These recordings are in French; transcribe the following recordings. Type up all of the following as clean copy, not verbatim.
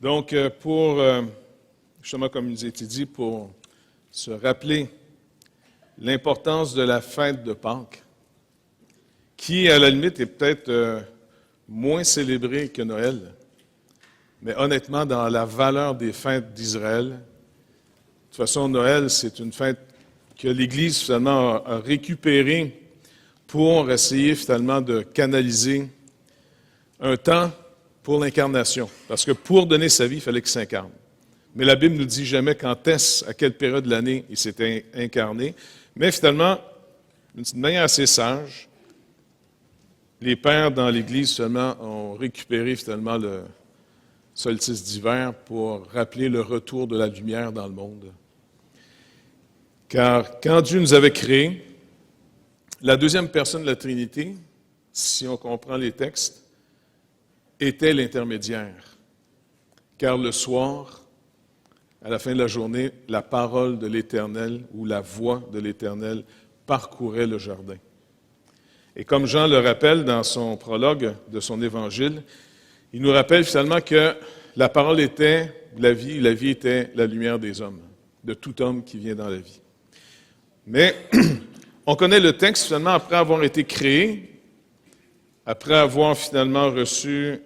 Donc, justement, comme il nous a été dit, pour se rappeler l'importance de la fête de Pâques, qui, à la limite, est peut-être moins célébrée que Noël, mais honnêtement, dans la valeur des fêtes d'Israël, de toute façon, Noël, c'est une fête que l'Église, finalement, a récupérée pour essayer, finalement, de canaliser un temps pour l'incarnation. Parce que pour donner sa vie, il fallait qu'il s'incarne. Mais la Bible ne nous dit jamais quand est-ce, à quelle période de l'année il s'était incarné. Mais finalement, d'une manière assez sage, les pères dans l'Église seulement ont récupéré finalement le solstice d'hiver pour rappeler le retour de la lumière dans le monde. Car quand Dieu nous avait créés, la deuxième personne de la Trinité, si on comprend les textes, était l'intermédiaire. Car le soir, à la fin de la journée, la parole de l'Éternel ou la voix de l'Éternel parcourait le jardin. Et comme Jean le rappelle dans son prologue de son évangile, il nous rappelle finalement que la parole était la vie était la lumière des hommes, de tout homme qui vient dans la vie. Mais on connaît le texte finalement après avoir été créé, après avoir finalement reçu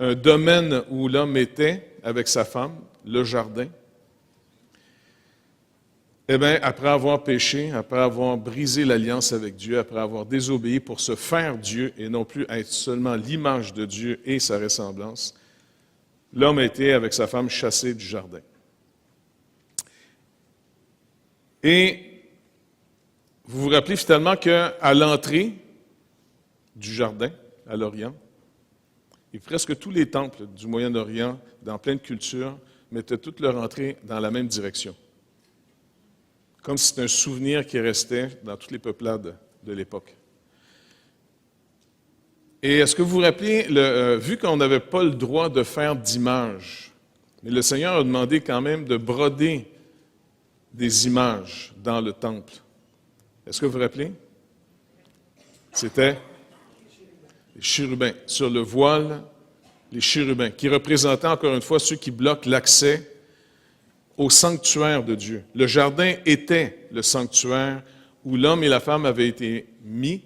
un domaine où l'homme était avec sa femme, le jardin. Eh bien, après avoir péché, après avoir brisé l'alliance avec Dieu, après avoir désobéi pour se faire Dieu et non plus être seulement l'image de Dieu et sa ressemblance, l'homme a été avec sa femme chassé du jardin. Et vous vous rappelez finalement qu'à l'entrée du jardin, à l'Orient, et presque tous les temples du Moyen-Orient, dans plein de cultures, mettaient toute leur entrée dans la même direction. Comme si c'était un souvenir qui restait dans toutes les peuplades de l'époque. Et est-ce que vous vous rappelez, vu qu'on n'avait pas le droit de faire d'image, mais le Seigneur a demandé quand même de broder des images dans le temple. Est-ce que vous vous rappelez? C'était les chérubins. Sur le voile, les chérubins, qui représentaient encore une fois ceux qui bloquent l'accès au sanctuaire de Dieu. Le jardin était le sanctuaire où l'homme et la femme avaient été mis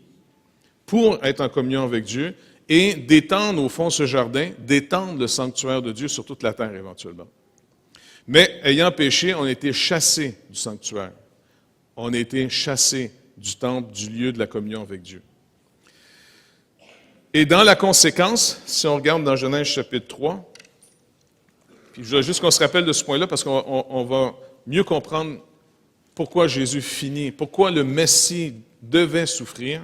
pour être en communion avec Dieu et d'étendre au fond ce jardin, d'étendre le sanctuaire de Dieu sur toute la terre éventuellement. Mais ayant péché, on a été chassés du sanctuaire. On a été chassés du temple, du lieu de la communion avec Dieu. Et dans la conséquence, si on regarde dans Genèse chapitre 3, puis je veux juste qu'on se rappelle de ce point-là parce qu'on va mieux comprendre pourquoi Jésus finit, pourquoi le Messie devait souffrir.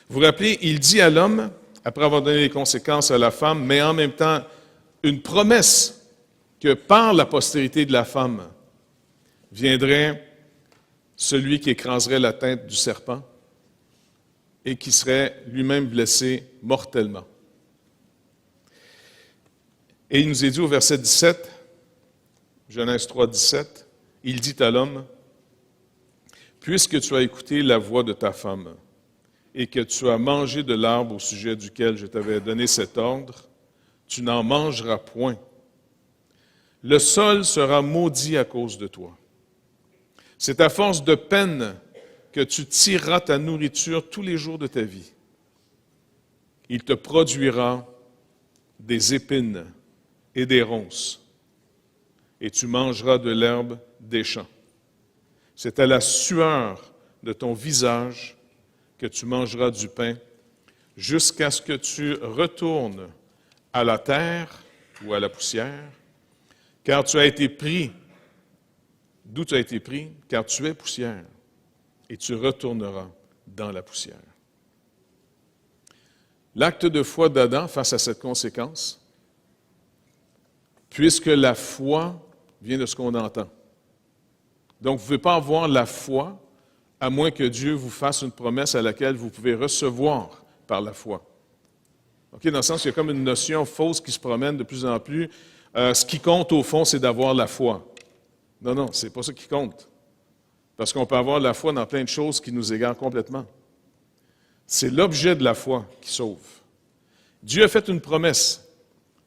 Vous vous rappelez, il dit à l'homme, après avoir donné les conséquences à la femme, mais en même temps une promesse que par la postérité de la femme viendrait celui qui écraserait la tête du serpent et qui serait lui-même blessé mortellement. Et il nous est dit au verset 17, Genèse 3, 17, il dit à l'homme, « Puisque tu as écouté la voix de ta femme et que tu as mangé de l'arbre au sujet duquel je t'avais donné cet ordre, tu n'en mangeras point. Le sol sera maudit à cause de toi. C'est à force de peine que tu tireras ta nourriture tous les jours de ta vie. Il te produira des épines et des ronces, et tu mangeras de l'herbe des champs. C'est à la sueur de ton visage que tu mangeras du pain, jusqu'à ce que tu retournes à la terre ou à la poussière, car tu as été pris. D'où tu as été pris? Car tu es poussière, et tu retourneras dans la poussière. » L'acte de foi d'Adam face à cette conséquence, puisque la foi vient de ce qu'on entend. Donc, vous ne pouvez pas avoir la foi à moins que Dieu vous fasse une promesse à laquelle vous pouvez recevoir par la foi. Okay? Dans le sens qu'il y a comme une notion fausse qui se promène de plus en plus. Ce qui compte au fond, c'est d'avoir la foi. Non, c'est pas ça qui compte. Parce qu'on peut avoir la foi dans plein de choses qui nous égarent complètement. C'est l'objet de la foi qui sauve. Dieu a fait une promesse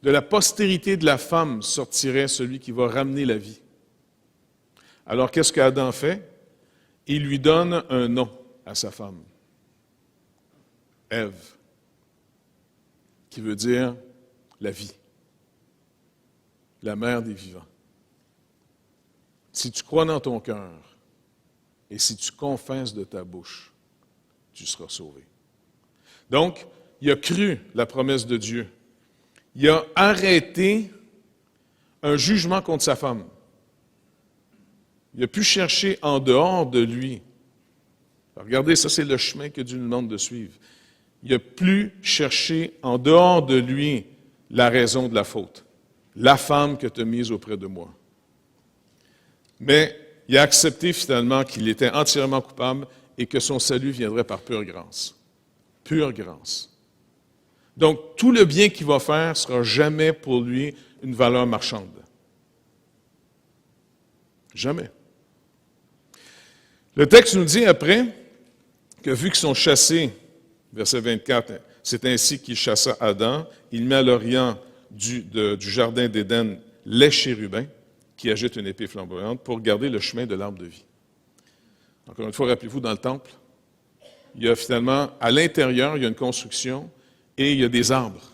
De la postérité de la femme sortirait celui qui va ramener la vie. Alors, qu'est-ce qu'Adam fait? Il lui donne un nom à sa femme. Ève, qui veut dire la vie, la mère des vivants. Si tu crois dans ton cœur et si tu confesses de ta bouche, tu seras sauvé. Donc, il a cru la promesse de Dieu. Il a arrêté un jugement contre sa femme. Il a pu chercher en dehors de lui. Alors, regardez, ça c'est le chemin que Dieu nous demande de suivre. Il a pu chercher en dehors de lui la raison de la faute. La femme que tu as mise auprès de moi. Mais il a accepté finalement qu'il était entièrement coupable et que son salut viendrait par pure grâce. Pure grâce. Donc, tout le bien qu'il va faire ne sera jamais pour lui une valeur marchande. Jamais. Le texte nous dit après que vu qu'ils sont chassés, verset 24, c'est ainsi qu'il chassa Adam, il met à l'orient du jardin d'Éden les chérubins qui agitent une épée flamboyante pour garder le chemin de l'arbre de vie. Encore une fois, rappelez-vous, dans le temple, il y a finalement, à l'intérieur, il y a une construction et il y a des arbres.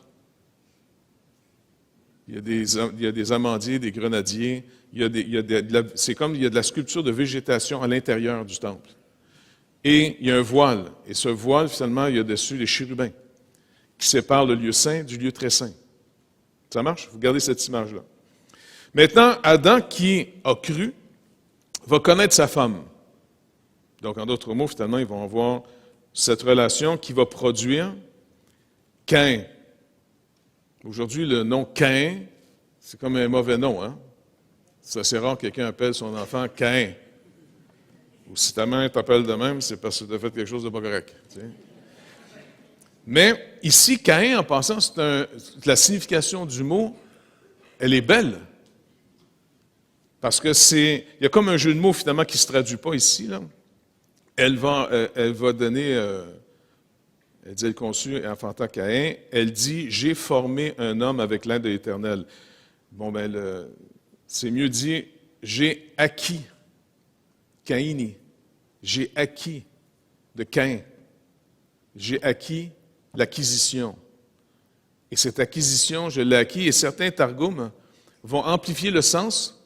Il y a des amandiers, des grenadiers, c'est comme il y a de la sculpture de végétation à l'intérieur du temple. Et il y a un voile. Et ce voile, finalement, il y a dessus les chérubins qui séparent le lieu saint du lieu très saint. Ça marche? Vous gardez cette image-là. Maintenant, Adam, qui a cru, va connaître sa femme. Donc, en d'autres mots, finalement, ils vont avoir cette relation qui va produire Caïn. Aujourd'hui, le nom Caïn, c'est comme un mauvais nom, hein? C'est assez rare que quelqu'un appelle son enfant Caïn. Ou si ta mère t'appelle de même, c'est parce que tu as fait quelque chose de pas correct. Tu sais. Mais ici, Caïn, en passant, la signification du mot, elle est belle. Parce que il y a comme un jeu de mots finalement qui ne se traduit pas ici. Là. Elle va donner, elle dit, elle conçut et enfanta Caïn. Elle dit, j'ai formé un homme avec l'aide de l'Éternel. Bon, ben, c'est mieux dit, j'ai acquis. Caïni. J'ai acquis de Caïn. J'ai acquis l'acquisition. Et cette acquisition, je l'ai acquis. Et certains targums vont amplifier le sens.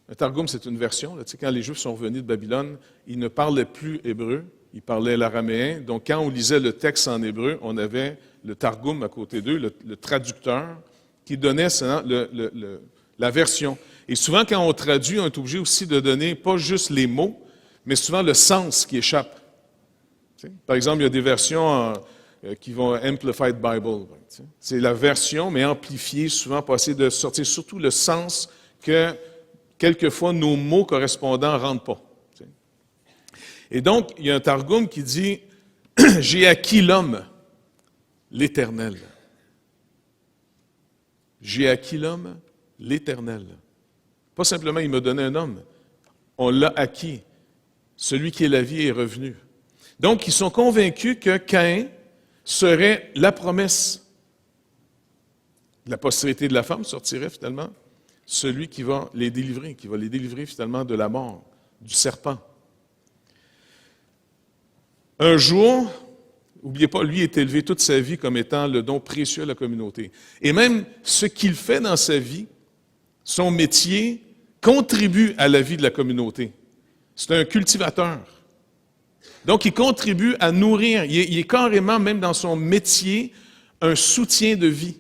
Un targum, c'est une version. Là, tu sais, quand les Juifs sont revenus de Babylone, ils ne parlaient plus hébreu, ils parlaient l'araméen. Donc, quand on lisait le texte en hébreu, on avait le targum à côté d'eux, le traducteur, qui donnait la version. Et souvent, quand on traduit, on est obligé aussi de donner pas juste les mots, mais souvent le sens qui échappe. Tu sais? Par exemple, il y a des versions qui vont Amplified Bible. Tu sais? C'est la version, mais amplifiée, souvent pour essayer de sortir surtout le sens que quelquefois nos mots correspondants ne rendent pas. Tu sais? Et donc, il y a un targum qui dit « J'ai acquis l'homme, l'Éternel. » J'ai acquis l'homme, l'Éternel. Pas simplement, il m'a donné un homme. On l'a acquis. Celui qui est la vie est revenu. Donc, ils sont convaincus que Caïn serait la promesse. La postérité de la femme sortirait finalement celui qui va les délivrer finalement de la mort, du serpent. Un jour, n'oubliez pas, lui est élevé toute sa vie comme étant le don précieux à la communauté. Et même ce qu'il fait dans sa vie, son métier, contribue à la vie de la communauté. C'est un cultivateur. Donc, il contribue à nourrir. Il est carrément, même dans son métier, un soutien de vie.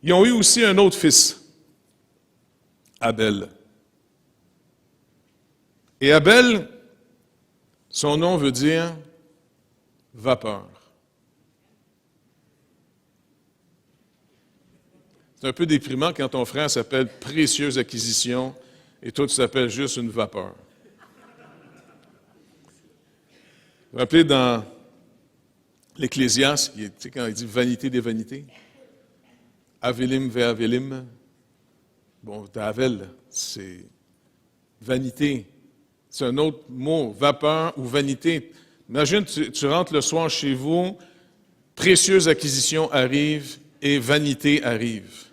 Ils ont eu aussi un autre fils, Abel. Et Abel, son nom veut dire vapeur. C'est un peu déprimant quand ton frère s'appelle Précieuse acquisition et toi tu t'appelles juste une vapeur. Vous vous rappelez dans l'Ecclésiaste, tu sais, quand il dit vanité des vanités, Avelim ve Avelim, bon, Avel, c'est vanité. C'est un autre mot, vapeur ou vanité. Imagine, tu rentres le soir chez vous, précieuse acquisition arrive, et vanité arrive.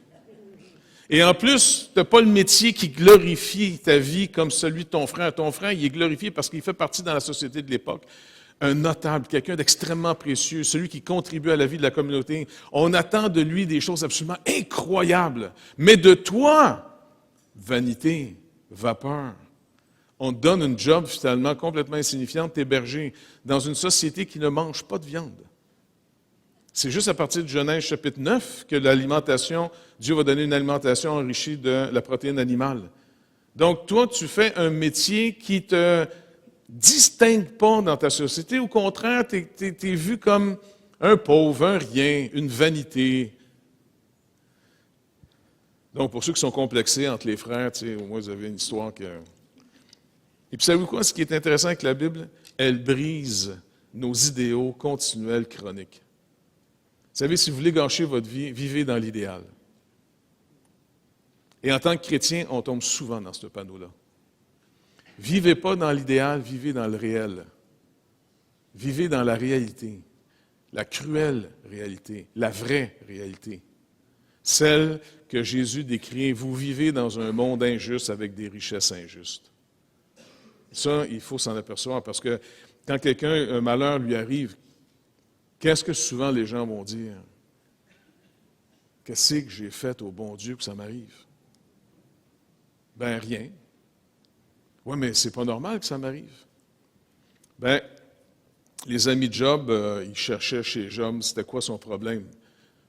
Et en plus, tu n'as pas le métier qui glorifie ta vie comme celui de ton frère. Ton frère, il est glorifié parce qu'il fait partie dans la société de l'époque. Un notable, quelqu'un d'extrêmement précieux, celui qui contribue à la vie de la communauté. On attend de lui des choses absolument incroyables. Mais de toi, vanité, vapeur. On te donne une job finalement complètement insignifiante, t'es berger, dans une société qui ne mange pas de viande. C'est juste à partir de Genèse chapitre 9 que l'alimentation, Dieu va donner une alimentation enrichie de la protéine animale. Donc, toi, tu fais un métier qui te distingue pas dans ta société. Au contraire, tu es vu comme un pauvre, un rien, une vanité. Donc, pour ceux qui sont complexés entre les frères, au moins vous avez une histoire que... Et puis, savez-vous quoi? Ce qui est intéressant avec la Bible, elle brise nos idéaux continuels chroniques. Vous savez, si vous voulez gâcher votre vie, vivez dans l'idéal. Et en tant que chrétien, on tombe souvent dans ce panneau-là. Vivez pas dans l'idéal, vivez dans le réel. Vivez dans la réalité, la cruelle réalité, la vraie réalité. Celle que Jésus décrit, vous vivez dans un monde injuste avec des richesses injustes. Ça, il faut s'en apercevoir parce que quand un malheur lui arrive, qu'est-ce que souvent les gens vont dire? Qu'est-ce que j'ai fait au bon Dieu que ça m'arrive? Ben rien. Oui, mais c'est pas normal que ça m'arrive. Ben, les amis de Job, ils cherchaient chez Job c'était quoi son problème.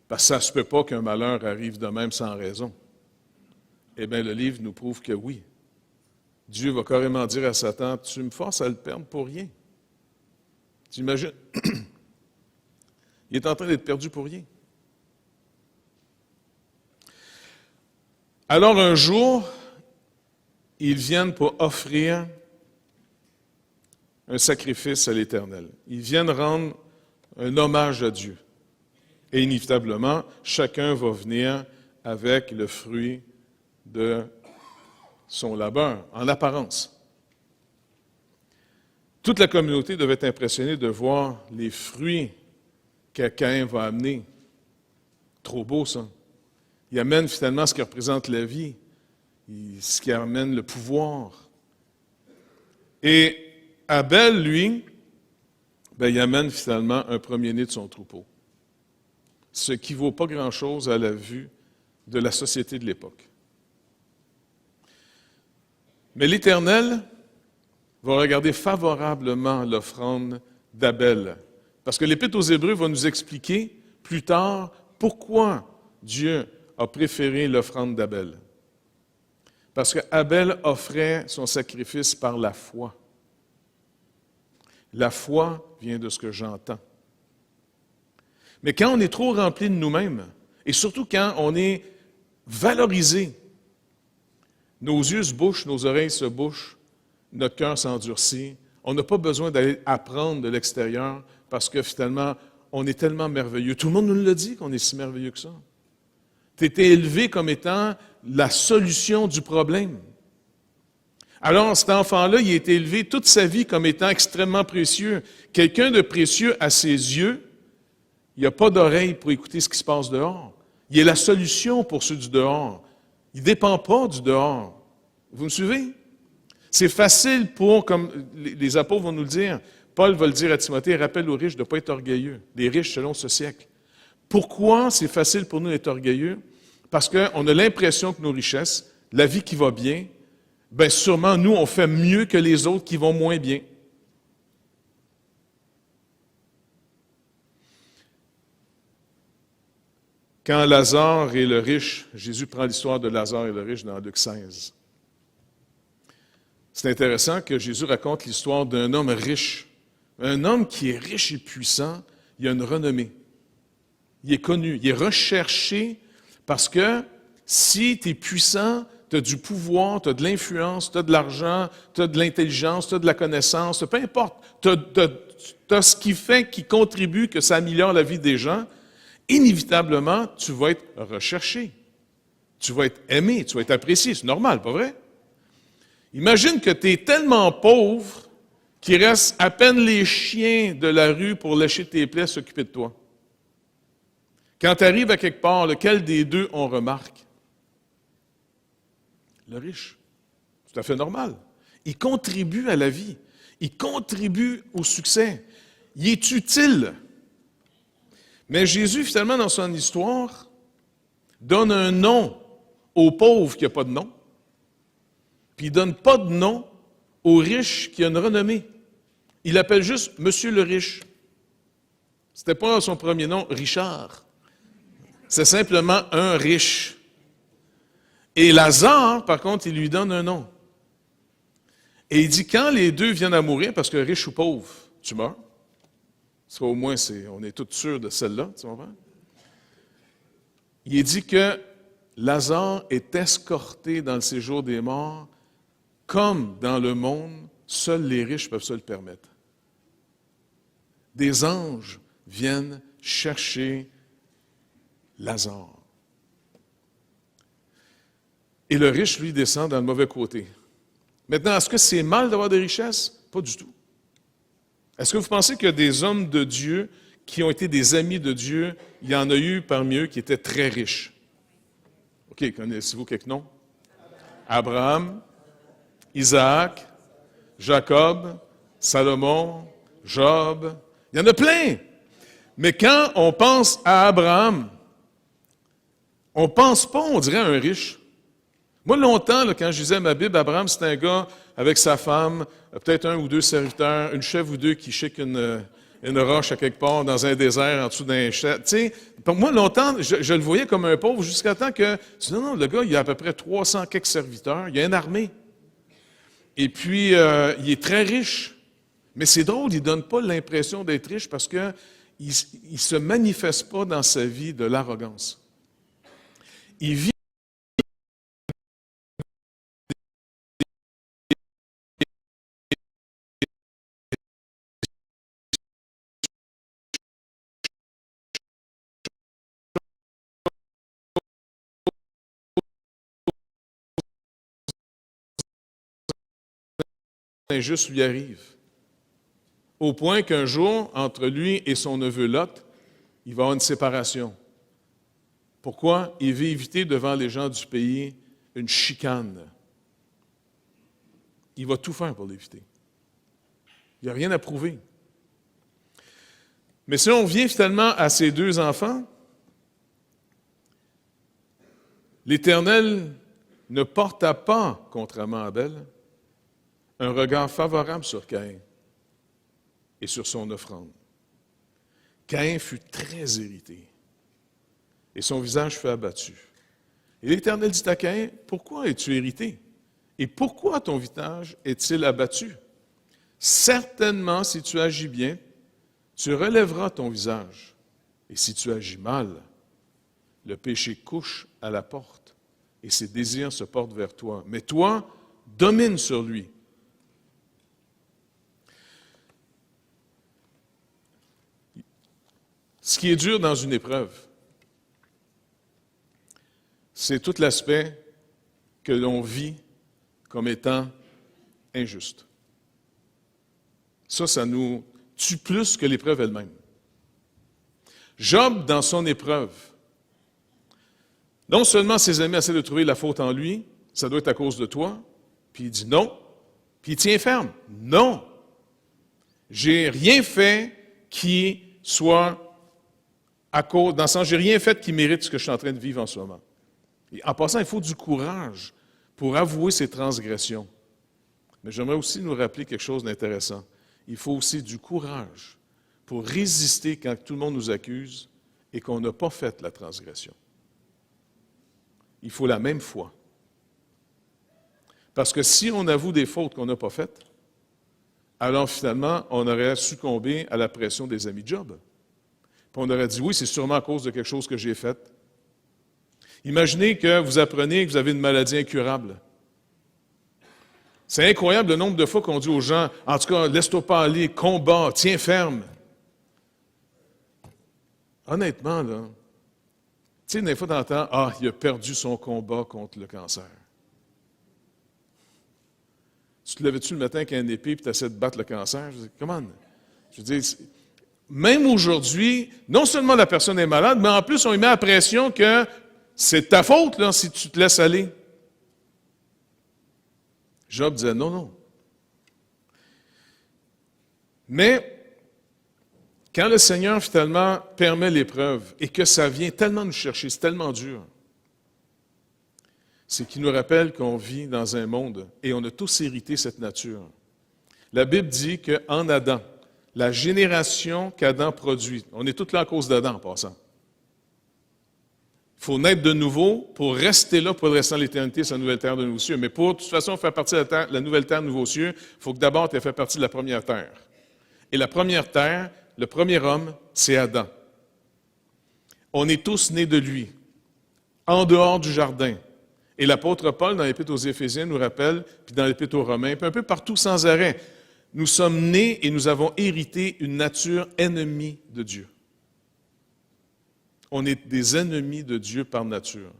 Parce que ça ne se peut pas qu'un malheur arrive de même sans raison. Eh bien, le livre nous prouve que oui. Dieu va carrément dire à Satan, tu me forces à le perdre pour rien. Tu imagines? Il est en train d'être perdu pour rien. Alors un jour, ils viennent pour offrir un sacrifice à l'Éternel. Ils viennent rendre un hommage à Dieu. Et inévitablement, chacun va venir avec le fruit de son labeur, en apparence. Toute la communauté devait être impressionnée de voir les fruits que Caïn va amener. Trop beau, ça. Il amène finalement ce qui représente la vie, ce qui amène le pouvoir. Et Abel, lui, il amène finalement un premier-né de son troupeau. Ce qui ne vaut pas grand-chose à la vue de la société de l'époque. Mais l'Éternel va regarder favorablement l'offrande d'Abel. Parce que l'Épître aux Hébreux va nous expliquer plus tard pourquoi Dieu a préféré l'offrande d'Abel. Parce qu'Abel offrait son sacrifice par la foi. La foi vient de ce que j'entends. Mais quand on est trop rempli de nous-mêmes, et surtout quand on est valorisé, nos yeux se bouchent, nos oreilles se bouchent, notre cœur s'endurcit. On n'a pas besoin d'aller apprendre de l'extérieur parce que finalement, on est tellement merveilleux. Tout le monde nous l'a dit qu'on est si merveilleux que ça. Tu étais élevé comme étant la solution du problème. Alors, cet enfant-là, il a été élevé toute sa vie comme étant extrêmement précieux. Quelqu'un de précieux à ses yeux, il n'a pas d'oreille pour écouter ce qui se passe dehors. Il est la solution pour ceux du dehors. Il ne dépend pas du dehors. Vous me suivez? C'est facile pour, comme les apôtres vont nous le dire, Paul va le dire à Timothée, rappelle aux riches de ne pas être orgueilleux, les riches selon ce siècle. Pourquoi c'est facile pour nous d'être orgueilleux? Parce qu'on a l'impression que nos richesses, la vie qui va bien, bien sûrement nous, on fait mieux que les autres qui vont moins bien. Quand Lazare et le riche, Jésus prend l'histoire de Lazare et le riche dans Luc 16. C'est intéressant que Jésus raconte l'histoire d'un homme riche. Un homme qui est riche et puissant, il a une renommée. Il est connu, il est recherché parce que si tu es puissant, tu as du pouvoir, tu as de l'influence, tu as de l'argent, tu as de l'intelligence, tu as de la connaissance, peu importe, tu as ce qui fait, qui contribue, que ça améliore la vie des gens, inévitablement, tu vas être recherché. Tu vas être aimé, tu vas être apprécié. C'est normal, pas vrai? Imagine que tu es tellement pauvre qu'il reste à peine les chiens de la rue pour lécher tes plaies, s'occuper de toi. Quand tu arrives à quelque part, lequel des deux on remarque? Le riche. Tout à fait normal. Il contribue à la vie. Il contribue au succès. Il est utile. Mais Jésus, finalement, dans son histoire, donne un nom au pauvre qui n'a pas de nom, puis il ne donne pas de nom au riche qui a une renommée. Il l'appelle juste Monsieur le riche. Ce n'était pas son premier nom, Richard. C'est simplement un riche. Et Lazare, par contre, il lui donne un nom. Et il dit, quand les deux viennent à mourir, parce que riche ou pauvre, tu meurs. Soit au moins, on est tous sûrs de celle-là, tu comprends? Il est dit que Lazare est escorté dans le séjour des morts, comme dans le monde, seuls les riches peuvent se le permettre. Des anges viennent chercher Lazare. Et le riche, lui, descend dans le mauvais côté. Maintenant, est-ce que c'est mal d'avoir des richesses? Pas du tout. Est-ce que vous pensez qu'il y a des hommes de Dieu qui ont été des amis de Dieu, il y en a eu parmi eux qui étaient très riches? OK, connaissez-vous quelques noms? Abraham, Isaac, Jacob, Salomon, Job. Il y en a plein. Mais quand on pense à Abraham, on ne pense pas, on dirait, à un riche. Moi, longtemps, là, quand je lisais ma Bible, Abraham, c'est un gars avec sa femme, peut-être un ou deux serviteurs, une chèvre ou deux qui chiquent une roche à quelque part dans un désert en dessous d'un chêne. Tu sais, pour moi, longtemps, je le voyais comme un pauvre jusqu'à temps que, non, le gars, il a à peu près 300 quelques serviteurs, il a une armée. Et puis, il est très riche. Mais c'est drôle, il ne donne pas l'impression d'être riche parce qu'il ne se manifeste pas dans sa vie de l'arrogance. Il vit injuste lui arrive. Au point qu'un jour, entre lui et son neveu Lot, il va y avoir une séparation. Pourquoi? Il veut éviter devant les gens du pays une chicane. Il va tout faire pour l'éviter. Il n'y a rien à prouver. Mais si on vient finalement à ses deux enfants, l'Éternel ne porta pas, contrairement à Abel, un regard favorable sur Caïn et sur son offrande. Caïn fut très irrité et son visage fut abattu. Et l'Éternel dit à Caïn, « Pourquoi es-tu irrité? Et pourquoi ton visage est-il abattu? Certainement, si tu agis bien, tu relèveras ton visage. Et si tu agis mal, le péché couche à la porte et ses désirs se portent vers toi. Mais toi, domine sur lui. » Ce qui est dur dans une épreuve, c'est tout l'aspect que l'on vit comme étant injuste. Ça nous tue plus que l'épreuve elle-même. Job, dans son épreuve, non seulement ses amis essaient de trouver la faute en lui, ça doit être à cause de toi, puis il dit non, puis il tient ferme. Non, j'ai rien fait qui soit à cause, dans le sens, j'ai rien fait qui mérite ce que je suis en train de vivre en ce moment. Et en passant, il faut du courage pour avouer ses transgressions. Mais j'aimerais aussi nous rappeler quelque chose d'intéressant. Il faut aussi du courage pour résister quand tout le monde nous accuse et qu'on n'a pas fait la transgression. Il faut la même foi. Parce que si on avoue des fautes qu'on n'a pas faites, alors finalement, on aurait succombé à la pression des amis de Job. Puis on aurait dit, oui, c'est sûrement à cause de quelque chose que j'ai fait. Imaginez que vous apprenez que vous avez une maladie incurable. C'est incroyable le nombre de fois qu'on dit aux gens, en tout cas, laisse-toi pas aller, combat, tiens ferme. Honnêtement, là, tu sais, des fois, tu entends, ah, il a perdu son combat contre le cancer. Tu te levais-tu le matin avec un épée et tu essaies de battre le cancer? Je dis, comment? Je veux dire, même aujourd'hui, non seulement la personne est malade, mais en plus, on lui met la pression que c'est ta faute là, si tu te laisses aller. Job disait non, non. Mais quand le Seigneur finalement permet l'épreuve et que ça vient tellement nous chercher, c'est tellement dur, c'est qu'il nous rappelle qu'on vit dans un monde et on a tous hérité cette nature. La Bible dit qu'en Adam, la génération qu'Adam produit, on est tous là à cause d'Adam en passant. Il faut naître de nouveau pour rester là pour le restant de l'éternité sur la nouvelle terre de nouveaux cieux. Mais pour, de toute façon, faire partie de la nouvelle terre de nouveaux cieux, il faut que d'abord tu aies fait partie de la première terre. Et la première terre, le premier homme, c'est Adam. On est tous nés de lui, en dehors du jardin. Et l'apôtre Paul, dans l'Épître aux Éphésiens, nous rappelle, puis dans l'Épître aux Romains, puis un peu partout sans arrêt, nous sommes nés et nous avons hérité une nature ennemie de Dieu. On est des ennemis de Dieu par nature.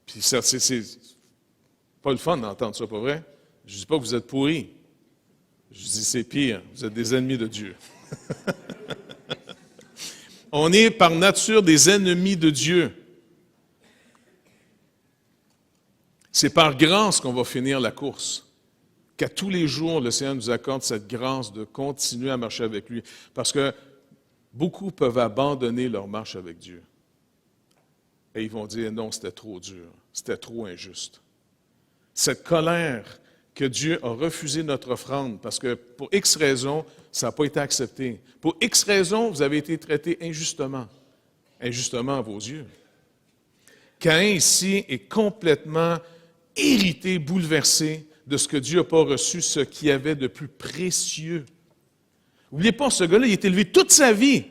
Puis c'est pas le fun d'entendre ça, pas vrai? Je ne dis pas que vous êtes pourris. Je dis c'est pire, vous êtes des ennemis de Dieu. On est par nature des ennemis de Dieu. C'est par grâce qu'on va finir la course. Qu'à tous les jours, le Seigneur nous accorde cette grâce de continuer à marcher avec lui. Parce que beaucoup peuvent abandonner leur marche avec Dieu. Et ils vont dire, non, c'était trop dur, c'était trop injuste. Cette colère que Dieu a refusé notre offrande, parce que pour X raisons, ça n'a pas été accepté. Pour X raisons, vous avez été traité injustement. Injustement à vos yeux. Caïn ici est complètement irrité, bouleversé de ce que Dieu n'a pas reçu, ce qu'il y avait de plus précieux. N'oubliez pas, ce gars-là, il est élevé toute sa vie,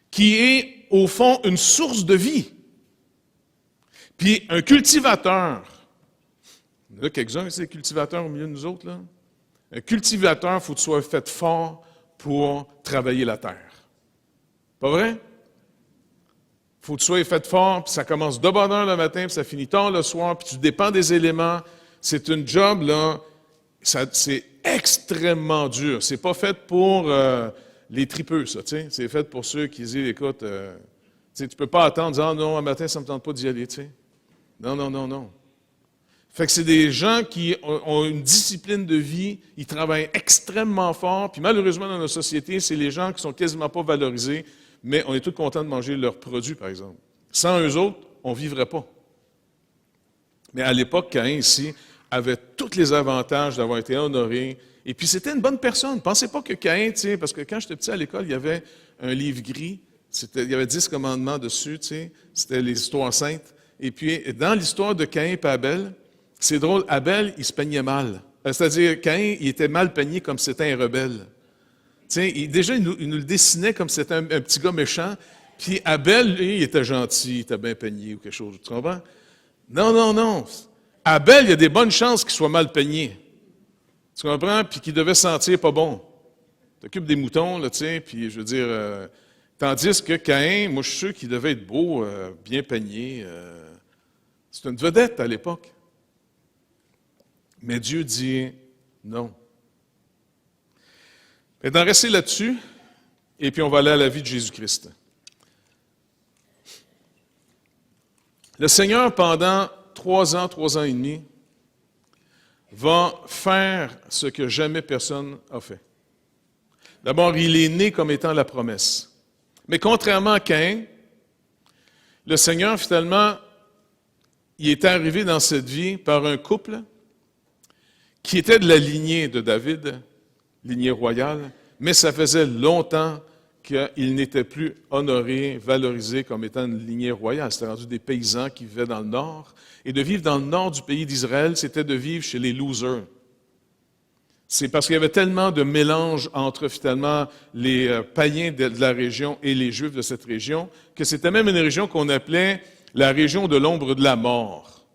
qui est, au fond, une source de vie. Puis, un cultivateur, il y en a quelques-uns, c'est des cultivateurs au milieu de nous autres, là. Un cultivateur, il faut que tu sois fait fort pour travailler la terre. Pas vrai? Il faut que tu sois fait fort, puis ça commence de bonne heure le matin, puis ça finit tard le soir, puis tu dépends des éléments. C'est une job, là, c'est extrêmement dur. C'est pas fait pour les tripeux, ça, tu sais. C'est fait pour ceux qui disent, écoute, tu sais, tu peux pas attendre, dire, ah non, un matin, ça me tente pas d'y aller, tu sais. Non, non, non, non. Fait que c'est des gens qui ont une discipline de vie, ils travaillent extrêmement fort, puis malheureusement, dans notre société, c'est les gens qui sont quasiment pas valorisés, mais on est tous contents de manger leurs produits, par exemple. Sans eux autres, on ne vivrait pas. Mais à l'époque, Caïn, ici, avait tous les avantages d'avoir été honoré. Et puis, c'était une bonne personne. Pensez pas que Caïn, tu sais, parce que quand j'étais petit à l'école, il y avait un livre gris. Il y avait 10 commandements dessus, tu sais. C'était les histoires saintes. Et puis, dans l'histoire de Caïn et Abel, c'est drôle, Abel, il se peignait mal. C'est-à-dire, Caïn, il était mal peigné comme si c'était un rebelle. Tu sais, déjà, il nous le dessinait comme si c'était un petit gars méchant. Puis Abel, lui, il était gentil, il était bien peigné ou quelque chose. Tu comprends? Non, non, non. Abel, il y a des bonnes chances qu'il soit mal peigné. Tu comprends? Puis qu'il devait sentir pas bon. Tu t'occupes des moutons, là, tu sais, puis je veux dire... tandis que Caïn, moi, je suis sûr qu'il devait être beau, bien peigné. C'est une vedette à l'époque. Mais Dieu dit non. Et d'en rester là-dessus, et puis on va aller à la vie de Jésus-Christ. Le Seigneur, pendant 3 ans et demi, va faire ce que jamais personne n'a fait. D'abord, il est né comme étant la promesse. Mais contrairement à Caïn, le Seigneur, finalement, il est arrivé dans cette vie par un couple qui était de la lignée de David, lignée royale, mais ça faisait longtemps qu'il n'était plus honoré, valorisé comme étant une lignée royale. C'était rendu des paysans qui vivaient dans le nord. Et de vivre dans le nord du pays d'Israël, c'était de vivre chez les losers. C'est parce qu'il y avait tellement de mélange entre, finalement, les païens de la région et les Juifs de cette région, que c'était même une région qu'on appelait la région de l'ombre de la mort.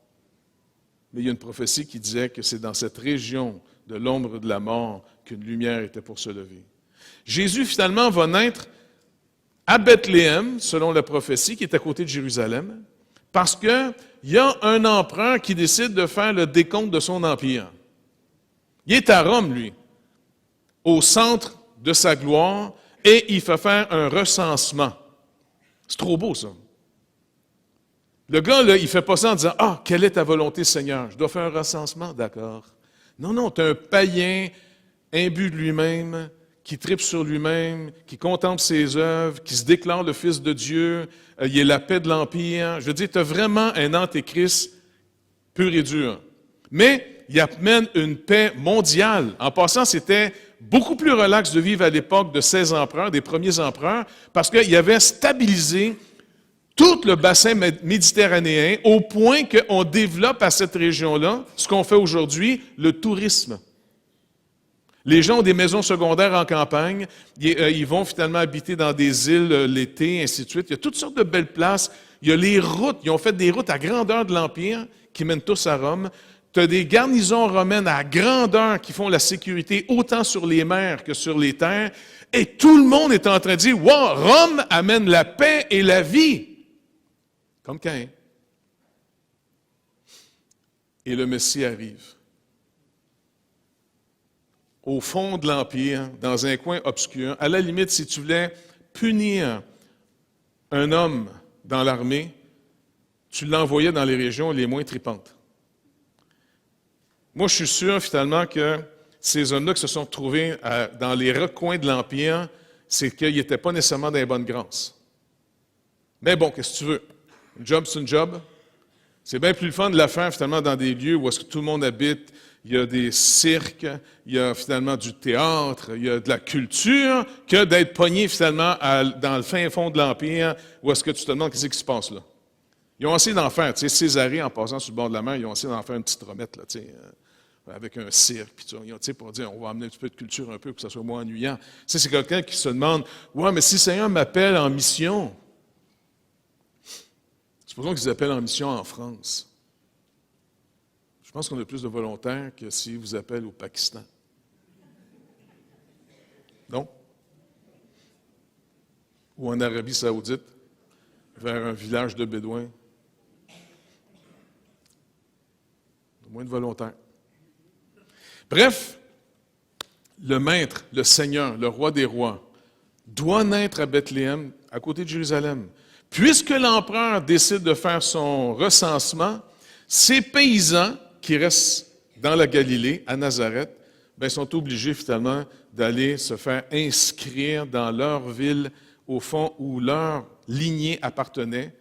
Mais il y a une prophétie qui disait que c'est dans cette région de l'ombre de la mort qu'une lumière était pour se lever. Jésus, finalement, va naître à Bethléem, selon la prophétie, qui est à côté de Jérusalem, parce qu'il y a un empereur qui décide de faire le décompte de son empire. Il est à Rome, lui. au centre de sa gloire et il fait faire un recensement. C'est trop beau, ça. Le gars, là, il ne fait pas ça en disant « Ah, quelle est ta volonté, Seigneur? Je dois faire un recensement, d'accord. » Non, tu es un païen imbu de lui-même, qui tripe sur lui-même, qui contemple ses œuvres, qui se déclare le Fils de Dieu, il est la paix de l'Empire. Je veux dire, tu as vraiment un antéchrist pur et dur. Mais il amène une paix mondiale. En passant, c'était beaucoup plus relax de vivre à l'époque de ces empereurs, des premiers empereurs, parce qu'il avait stabilisé tout le bassin méditerranéen au point qu'on développe à cette région-là ce qu'on fait aujourd'hui, le tourisme. Les gens ont des maisons secondaires en campagne, ils vont finalement habiter dans des îles l'été, ainsi de suite. Il y a toutes sortes de belles places. Il y a les routes, ils ont fait des routes à grandeur de l'Empire qui mènent tous à Rome. Tu as des garnisons romaines à grandeur qui font la sécurité autant sur les mers que sur les terres. Et tout le monde est en train de dire « Wow, Rome amène la paix et la vie ». Comme Caïn. Et le Messie arrive. Au fond de l'Empire, dans un coin obscur, à la limite, si tu voulais punir un homme dans l'armée, tu l'envoyais dans les régions les moins tripantes. Moi, je suis sûr, finalement, que ces hommes-là qui se sont retrouvés dans les recoins de l'Empire, c'est qu'ils n'étaient pas nécessairement dans les bonnes grâces. Mais bon, qu'est-ce que tu veux? Un job, c'est une job. C'est bien plus le fun de la faire, finalement, dans des lieux où est-ce que tout le monde habite. Il y a des cirques, il y a finalement du théâtre, il y a de la culture, que d'être pogné, finalement, dans le fin fond de l'Empire, où est-ce que tu te demandes qu'est-ce qui se passe là. Ils ont essayé d'en faire, tu sais, Césarée, en passant sur le bord de la mer, ils ont essayé d'en faire une petite remette, là, tu sais, avec un cirque, puis tu sais, pour dire, on va amener un petit peu de culture un peu pour que ça soit moins ennuyant. Tu sais, c'est quelqu'un qui se demande, ouais, mais si le Seigneur m'appelle en mission, supposons qu'ils appellent en mission en France. Je pense qu'on a plus de volontaires que s'ils vous appellent au Pakistan. Non? Ou en Arabie Saoudite, vers un village de Bédouins. Moins de volontaires. Bref, le Maître, le Seigneur, le Roi des rois, doit naître à Bethléem, à côté de Jérusalem. Puisque l'empereur décide de faire son recensement, ces paysans qui restent dans la Galilée, à Nazareth, bien, sont obligés finalement d'aller se faire inscrire dans leur ville, au fond, où leur lignée appartenait,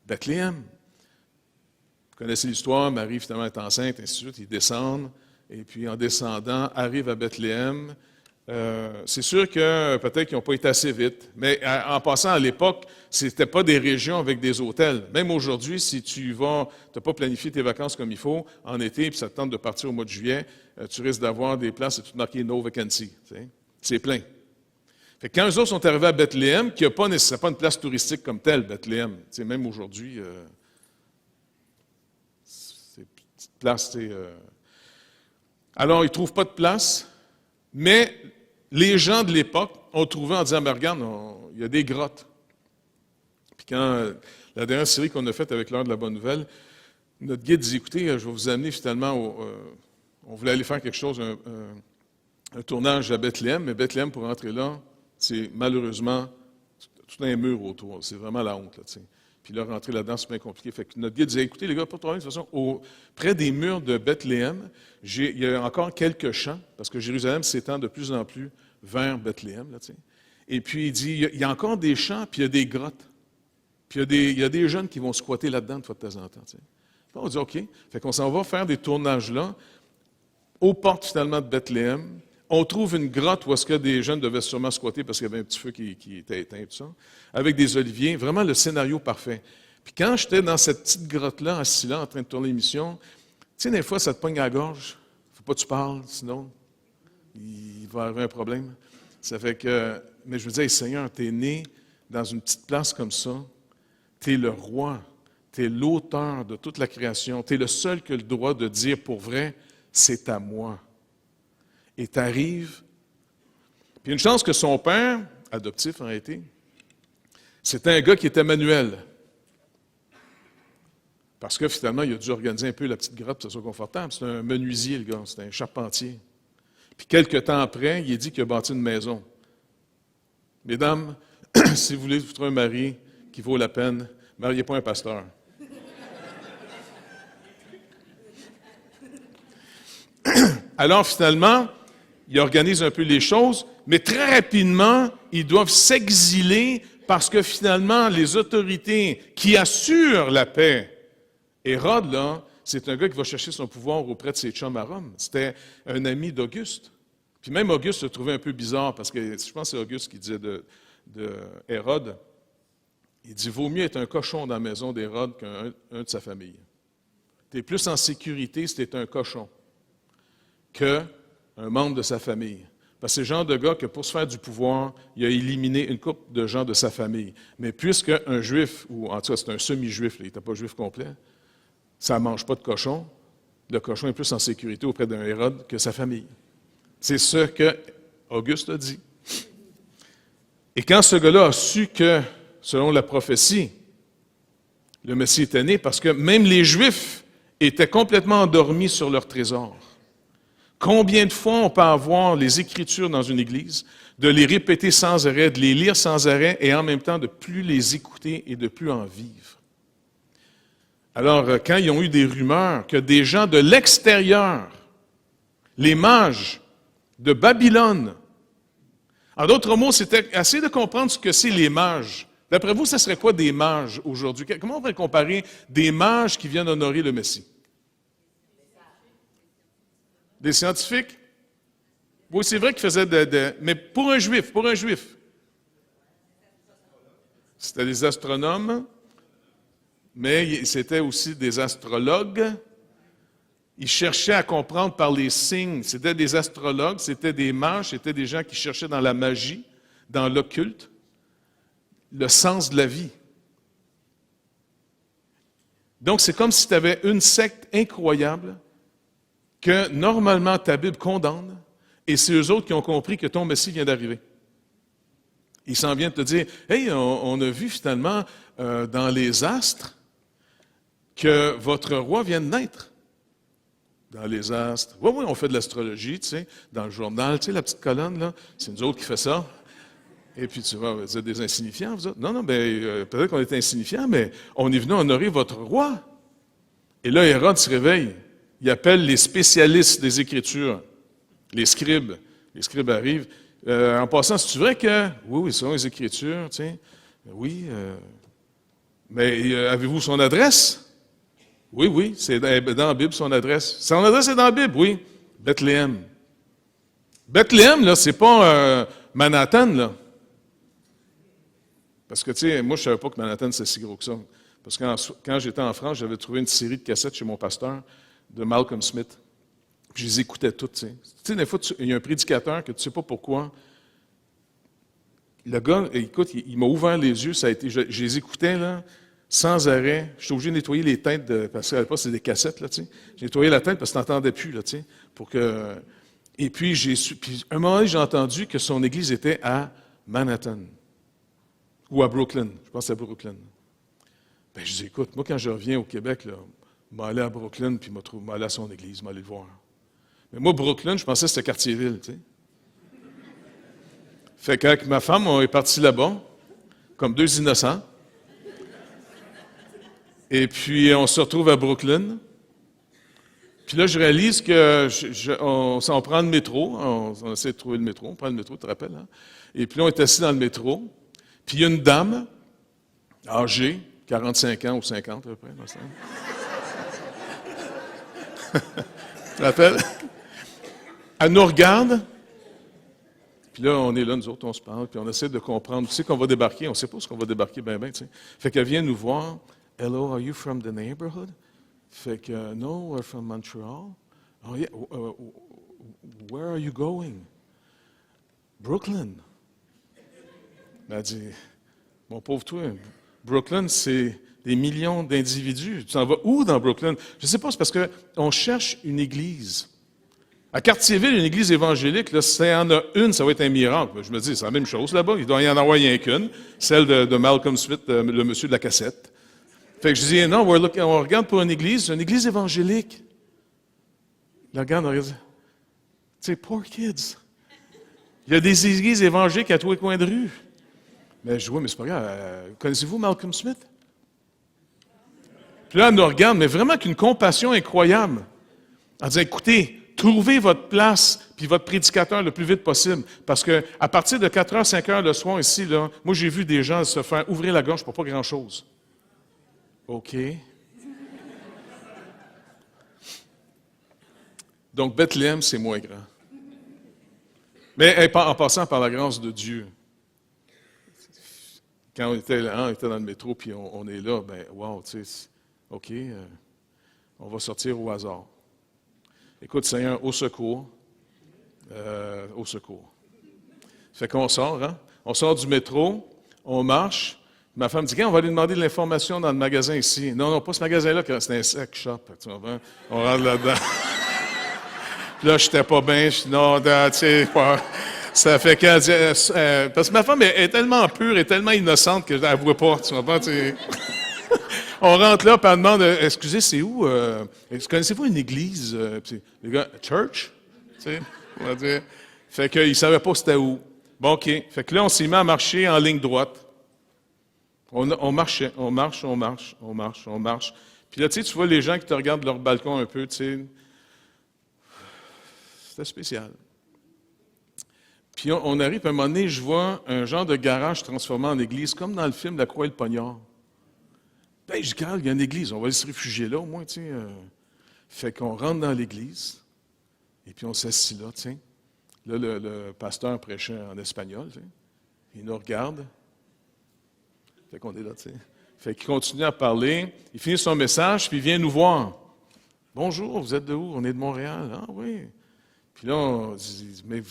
Bethléem. Vous connaissez l'histoire, Marie finalement est enceinte, ainsi de suite, ils descendent, et puis en descendant, arrivent à Bethléem. C'est sûr que peut-être qu'ils n'ont pas été assez vite, mais en passant à l'époque, ce n'était pas des régions avec des hôtels. Même aujourd'hui, si tu vas, tu n'as pas planifié tes vacances comme il faut, en été, puis ça te tente de partir au mois de juillet, tu risques d'avoir des places et tout marqué « no vacancy ». C'est plein. Fait que quand eux autres sont arrivés à Bethléem, qui n'a pas nécessairement pas une place touristique comme telle, Bethléem, même aujourd'hui, c'est une petite place. Alors, ils ne trouvent pas de place, mais les gens de l'époque ont trouvé en disant, ben regarde, il y a des grottes. Puis quand la dernière série qu'on a faite avec l'heure de la bonne nouvelle, notre guide dit, écoutez, je vais vous amener finalement, on voulait aller faire quelque chose, un tournage à Bethléem, mais Bethléem, pour rentrer là, c'est malheureusement tout un mur autour. C'est vraiment la honte, là, tu sais. Puis là, rentrer là-dedans, c'est bien compliqué. Fait que notre guide disait, écoutez, les gars, pas de problème, de toute façon, près des murs de Bethléem, il y a encore quelques champs, parce que Jérusalem s'étend de plus en plus vers Bethléem, là, tu sais. Et puis, il dit, il y a encore des champs, puis il y a des grottes. Puis il y a des jeunes qui vont squatter là-dedans de fois de temps en temps, tu sais. Puis on dit, OK. Fait qu'on s'en va faire des tournages là, aux portes, finalement, de Bethléem. On trouve une grotte où est-ce que des jeunes devaient sûrement squatter parce qu'il y avait un petit feu qui était éteint, tout ça, avec des oliviers. Vraiment le scénario parfait. Puis quand j'étais dans cette petite grotte-là, assis là, en train de tourner l'émission, tu sais, des fois, ça te pogne à la gorge. Faut pas que tu parles, sinon, il va y avoir un problème. Ça fait que, mais je me disais, hey, Seigneur, tu es né dans une petite place comme ça. Tu es le roi. Tu es l'auteur de toute la création. Tu es le seul qui a le droit de dire pour vrai, c'est à moi. Et tu arrives. Puis une chance que son père, adoptif en réalité, c'était un gars qui était manuel. Parce que finalement, il a dû organiser un peu la petite grotte pour que ça soit confortable. C'est un menuisier, le gars, c'est un charpentier. Puis quelques temps après, il est dit qu'il a bâti une maison. Mesdames, si vous voulez vous trouver un mari qui vaut la peine, mariez pas un pasteur. Alors finalement, il organise un peu les choses, mais très rapidement, ils doivent s'exiler parce que finalement, les autorités qui assurent la paix, Hérode, là, c'est un gars qui va chercher son pouvoir auprès de ses chums à Rome. C'était un ami d'Auguste. Puis même Auguste se trouvait un peu bizarre parce que je pense que c'est Auguste qui disait de Hérode, il dit « Vaut mieux être un cochon dans la maison d'Hérode qu'un de sa famille. Tu es plus en sécurité si tu es un cochon qu'un membre de sa famille. » Parce que c'est le genre de gars que pour se faire du pouvoir, il a éliminé une couple de gens de sa famille. Mais puisque un juif, ou en tout cas c'est un semi-juif, il n'était pas juif complet, ça ne mange pas de cochon, le cochon est plus en sécurité auprès d'un Hérode que sa famille. C'est ce que Auguste a dit. Et quand ce gars-là a su que, selon la prophétie, le Messie était né, parce que même les Juifs étaient complètement endormis sur leur trésor. Combien de fois on peut avoir les Écritures dans une église, de les répéter sans arrêt, de les lire sans arrêt, et en même temps de plus les écouter et de plus en vivre? Alors, quand ils ont eu des rumeurs que des gens de l'extérieur, les mages de Babylone, en d'autres mots, c'était assez de comprendre ce que c'est les mages. D'après vous, ça serait quoi des mages aujourd'hui? Comment on pourrait comparer des mages qui viennent honorer le Messie? Des scientifiques? Oui, c'est vrai qu'ils faisaient mais pour un juif, c'était des astronomes, mais c'était aussi des astrologues. Ils cherchaient à comprendre par les signes. C'était des astrologues, c'était des mages, c'était des gens qui cherchaient dans la magie, dans l'occulte, le sens de la vie. Donc, c'est comme si tu avais une secte incroyable que normalement ta Bible condamne, et c'est eux autres qui ont compris que ton Messie vient d'arriver. Il s'en vient de te dire, « Hey, on a vu finalement dans les astres que votre roi vient de naître. » Dans les astres. Oui, on fait de l'astrologie, tu sais, dans le journal, tu sais, la petite colonne, là, c'est nous autres qui fait ça. Et puis tu vas, vous êtes des insignifiants, vous autres? Non, peut-être qu'on est insignifiants, mais on est venu honorer votre roi. Et là, Hérode se réveille. Il appelle les spécialistes des Écritures, les scribes. Les scribes arrivent. En passant, c'est vrai que, oui, ce sont les Écritures, tu sais. Oui, mais avez-vous son adresse? Oui, c'est dans la Bible, son adresse. Son adresse est dans la Bible, oui. Bethléem. Bethléem, là, c'est pas Manhattan, là. Parce que, tu sais, moi, je ne savais pas que Manhattan, c'est si gros que ça. Parce que quand j'étais en France, j'avais trouvé une série de cassettes chez mon pasteur de Malcolm Smith. Puis je les écoutais toutes, tu sais. Tu sais, des fois, il y a un prédicateur que tu ne sais pas pourquoi. Le gars, écoute, il m'a ouvert les yeux, ça a été, je les écoutais, là, sans arrêt. Je suis obligé de nettoyer les têtes, parce qu'à l'époque, c'était des cassettes, là, tu sais. J'ai nettoyé la tête parce que tu n'entendais plus, là, tu sais, pour que... Et puis, puis, un moment donné, j'ai entendu que son église était à Manhattan. Ou à Brooklyn. Je pense que c'est à Brooklyn. Ben, je dis, écoute, moi, quand je reviens au Québec, là, je vais aller à Brooklyn, puis je vais aller à son église, je vais aller le voir. Mais moi, Brooklyn, je pensais que c'était Quartier-Ville, tu sais. Fait qu'avec ma femme, on est partis là-bas, comme deux innocents. Et puis, on se retrouve à Brooklyn. Puis là, je réalise que on prend le métro, on essaie de trouver le métro, on prend le métro, tu te rappelles, hein? Et puis là, on est assis dans le métro. Puis il y a une dame, âgée, 45 ans ou 50 à peu près, dans ce temps. Tu te rappelles? Elle nous regarde. Puis là, on est là, nous autres, on se parle, puis on essaie de comprendre. Tu sais qu'on va débarquer, on ne sait pas ce qu'on va débarquer, ben, tu sais. Fait qu'elle vient nous voir. « Hello, are you from the neighborhood? » Fait que, « No, we're from Montreal. »« Oh yeah, where are you going? »« Brooklyn. » Elle dit, « Mon pauvre toi, Brooklyn, c'est des millions d'individus. Tu t'en vas où dans Brooklyn? » Je ne sais pas, c'est parce qu'on cherche une église. À Cartierville, une église évangélique, là, s'il y en a une, ça va être un miracle. Je me dis, c'est la même chose là-bas. Il doit y en avoir rien qu'une, celle de Malcolm Smith, le monsieur de la cassette. Fait que je dis, non, on regarde pour une église évangélique. La regarde, on regarde. sais, poor kids. Il y a des églises évangéliques à tous les coins de rue. Mais je dis, oui, mais c'est pas grave. Connaissez-vous Malcolm Smith? Puis là, elle nous regarde, mais vraiment qu'une compassion incroyable. En disant, écoutez, trouvez votre place puis votre prédicateur le plus vite possible. Parce que à partir de 4h, 5h le soir ici, là, moi, j'ai vu des gens se faire ouvrir la gorge pour pas grand-chose. OK. Donc, Bethléem, c'est moins grand. Mais en passant par la grâce de Dieu, quand on était dans le métro puis on est là, ben, wow, tu sais, OK, on va sortir au hasard. Écoute, Seigneur, au secours. Au secours. Fait qu'on sort, hein? On sort du métro, on marche. Ma femme dit, on va aller demander de l'information dans le magasin ici. Non, pas ce magasin-là, c'est un sex shop. Tu vois, on rentre là-dedans. Là, je n'étais pas bien. Je dis, non, tu sais, ça fait qu'elle dit, parce que ma femme est tellement pure et tellement innocente que je ne vois pas. Tu vois, on rentre là, puis elle demande, excusez, c'est où? Connaissez-vous une église? Les gars, church? Tu sais, on va dire. Fait qu'ils ne savaient pas c'était où. Bon, OK. Fait que là, on s'est mis à marcher en ligne droite. On marchait, on marche. Puis là, tu vois les gens qui te regardent de leur balcon un peu, tu sais. C'était spécial. Puis on arrive, à un moment donné, je vois un genre de garage transformé en église, comme dans le film La Croix et le Poignard. Ben, je dis, Carl, il y a une église, on va aller se réfugier là au moins, tu sais. Fait qu'on rentre dans l'église, et puis on s'assit là, tu sais. Là, le pasteur prêchait en espagnol, tu sais. Il nous regarde. Fait qu'on est là, tu sais. Fait qu'il continue à parler, il finit son message, puis il vient nous voir. Bonjour, vous êtes de où? On est de Montréal. Ah oui. Puis là, on dit, mais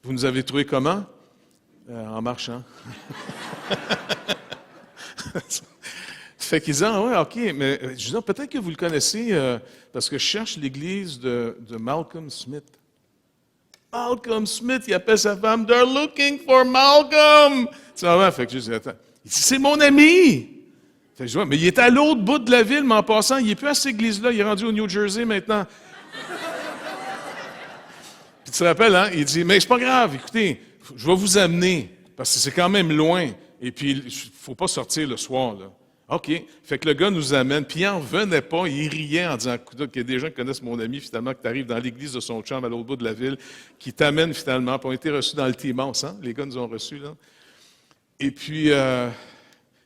vous nous avez trouvé comment? En marchant. Fait qu'ils disent, ah oui, OK, mais je dis, peut-être que vous le connaissez, parce que je cherche l'église de Malcolm Smith. Malcolm Smith, il appelle sa femme, they're looking for Malcolm. Tu vois, fait que je dis, attends. Il dit, c'est mon ami. Fait que je dis, mais il est à l'autre bout de la ville, mais en passant, il n'est plus à cette église-là, il est rendu au New Jersey maintenant. Puis tu te rappelles, hein? Il dit, mais c'est pas grave, écoutez, je vais vous amener, parce que c'est quand même loin, et puis il ne faut pas sortir le soir, là. OK. Fait que le gars nous amène, puis il n'en revenait pas, il riait en disant, qu'il y a des gens qui connaissent mon ami, finalement, que tu arrives dans l'église de son chum à l'autre bout de la ville, qui t'amène finalement, puis on a été reçus dans le Timance, hein? Les gars nous ont reçus, là. Et puis,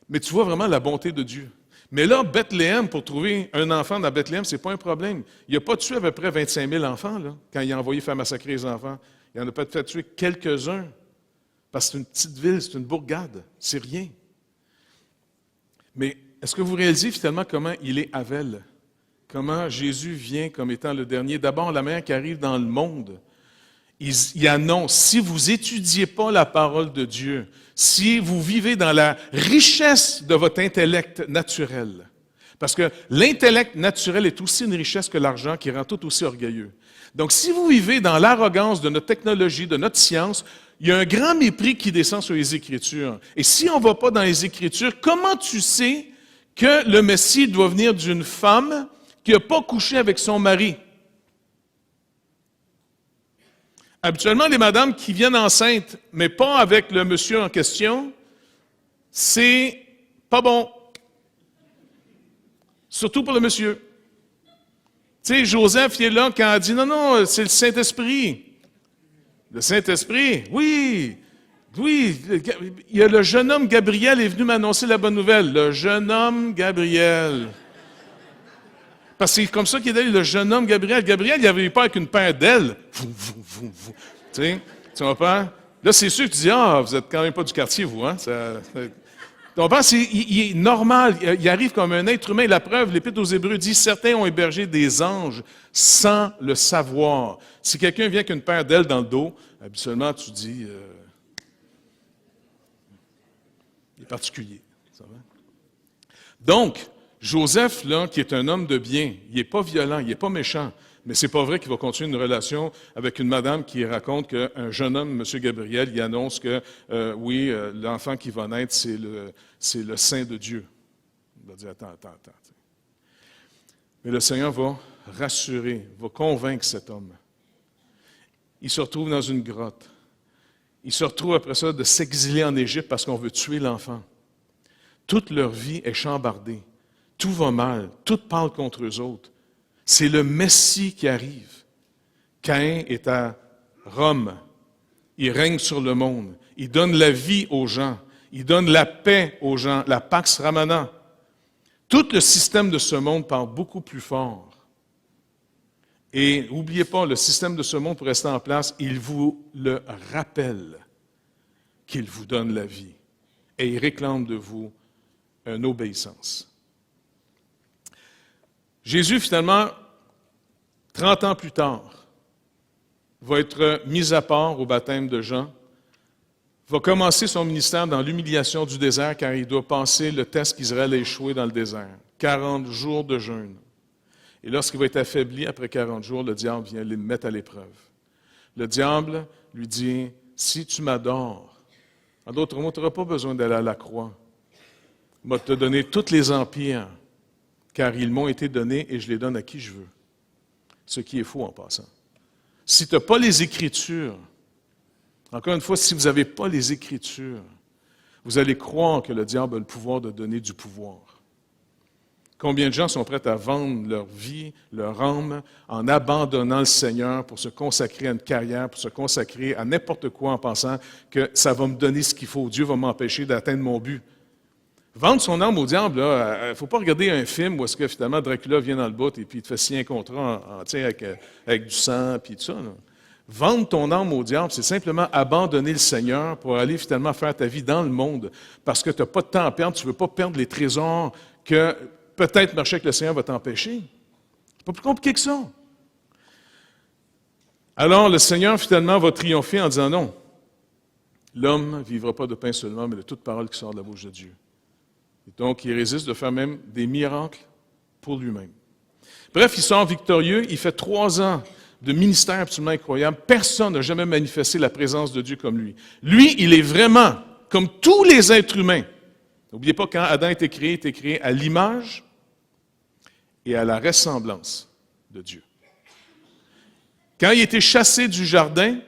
mais tu vois vraiment la bonté de Dieu. Mais là, Bethléem, pour trouver un enfant dans Bethléem, c'est pas un problème. Il n'a pas tué à peu près 25 000 enfants, là, quand il a envoyé faire massacrer les enfants. Il en a peut-être fait tuer quelques-uns, parce que c'est une petite ville, c'est une bourgade, c'est rien. Mais est-ce que vous réalisez finalement comment il est Havel? Comment Jésus vient comme étant le dernier? D'abord, la manière qui arrive dans le monde. Il annonce, si vous n'étudiez pas la parole de Dieu, si vous vivez dans la richesse de votre intellect naturel, parce que l'intellect naturel est aussi une richesse que l'argent qui rend tout aussi orgueilleux. Donc, si vous vivez dans l'arrogance de notre technologie, de notre science, il y a un grand mépris qui descend sur les Écritures. Et si on ne va pas dans les Écritures, comment tu sais que le Messie doit venir d'une femme qui n'a pas couché avec son mari? Habituellement, les madames qui viennent enceintes, mais pas avec le monsieur en question, c'est pas bon. Surtout pour le monsieur. Tu sais, Joseph, il est là quand elle dit, non, c'est le Saint-Esprit. Le Saint-Esprit, oui, il y a le jeune homme Gabriel est venu m'annoncer la bonne nouvelle. Le jeune homme Gabriel. Parce que c'est comme ça qu'il est allé, le jeune homme Gabriel. Gabriel, il n'avait pas avec une paire d'ailes. Tu sais, tu comprends? Là, c'est sûr que tu dis, vous êtes quand même pas du quartier, vous, hein? Tu comprends? Il est normal, il arrive comme un être humain. La preuve, l'Épître aux Hébreux dit, certains ont hébergé des anges sans le savoir. Si quelqu'un vient avec une paire d'ailes dans le dos, habituellement, tu dis, il est particulier. Ça va? Donc, Joseph, là, qui est un homme de bien, il n'est pas violent, il n'est pas méchant, mais c'est pas vrai qu'il va continuer une relation avec une madame qui raconte qu'un jeune homme, M. Gabriel, il annonce que, l'enfant qui va naître, c'est le Saint de Dieu. Il va dire, attends. Mais le Seigneur va rassurer, va convaincre cet homme. Ils se retrouvent dans une grotte. Ils se retrouvent après ça de s'exiler en Égypte parce qu'on veut tuer l'enfant. Toute leur vie est chambardée. Tout va mal. Tout parle contre eux autres. C'est le Messie qui arrive. Caïn est à Rome. Il règne sur le monde. Il donne la vie aux gens. Il donne la paix aux gens, la Pax Romana. Tout le système de ce monde parle beaucoup plus fort. Et n'oubliez pas, le système de ce monde, pour rester en place, il vous le rappelle qu'il vous donne la vie. Et il réclame de vous une obéissance. Jésus, finalement, 30 ans plus tard, va être mis à part au baptême de Jean, va commencer son ministère dans l'humiliation du désert car il doit passer le test qu'Israël a échoué dans le désert. 40 jours de jeûne. Et lorsqu'il va être affaibli après 40 jours, le diable vient le mettre à l'épreuve. Le diable lui dit, si tu m'adores, en d'autres mots, tu n'auras pas besoin d'aller à la croix. Je vais te donner tous les empires, car ils m'ont été donnés et je les donne à qui je veux. Ce qui est faux en passant. Si tu n'as pas les Écritures, encore une fois, si vous n'avez pas les Écritures, vous allez croire que le diable a le pouvoir de donner du pouvoir. Combien de gens sont prêts à vendre leur vie, leur âme, en abandonnant le Seigneur pour se consacrer à une carrière, pour se consacrer à n'importe quoi en pensant que ça va me donner ce qu'il faut, Dieu va m'empêcher d'atteindre mon but. Vendre son âme au diable, il ne faut pas regarder un film où est-ce que finalement Dracula vient dans le bout et puis il te fait signer un contrat avec du sang et tout ça. Là. Vendre ton âme au diable, c'est simplement abandonner le Seigneur pour aller finalement faire ta vie dans le monde parce que tu n'as pas de temps à perdre, tu ne veux pas perdre les trésors que peut-être marcher avec le Seigneur va t'empêcher. C'est pas plus compliqué que ça. Alors le Seigneur finalement va triompher en disant non. L'homme ne vivra pas de pain seulement, mais de toute parole qui sort de la bouche de Dieu. Et donc, il résiste de faire même des miracles pour lui-même. Bref, il sort victorieux. Il fait 3 ans de ministère absolument incroyable. Personne n'a jamais manifesté la présence de Dieu comme lui. Lui, il est vraiment comme tous les êtres humains. N'oubliez pas, quand Adam a été créé à l'image et à la ressemblance de Dieu. Quand il a été chassé du jardin,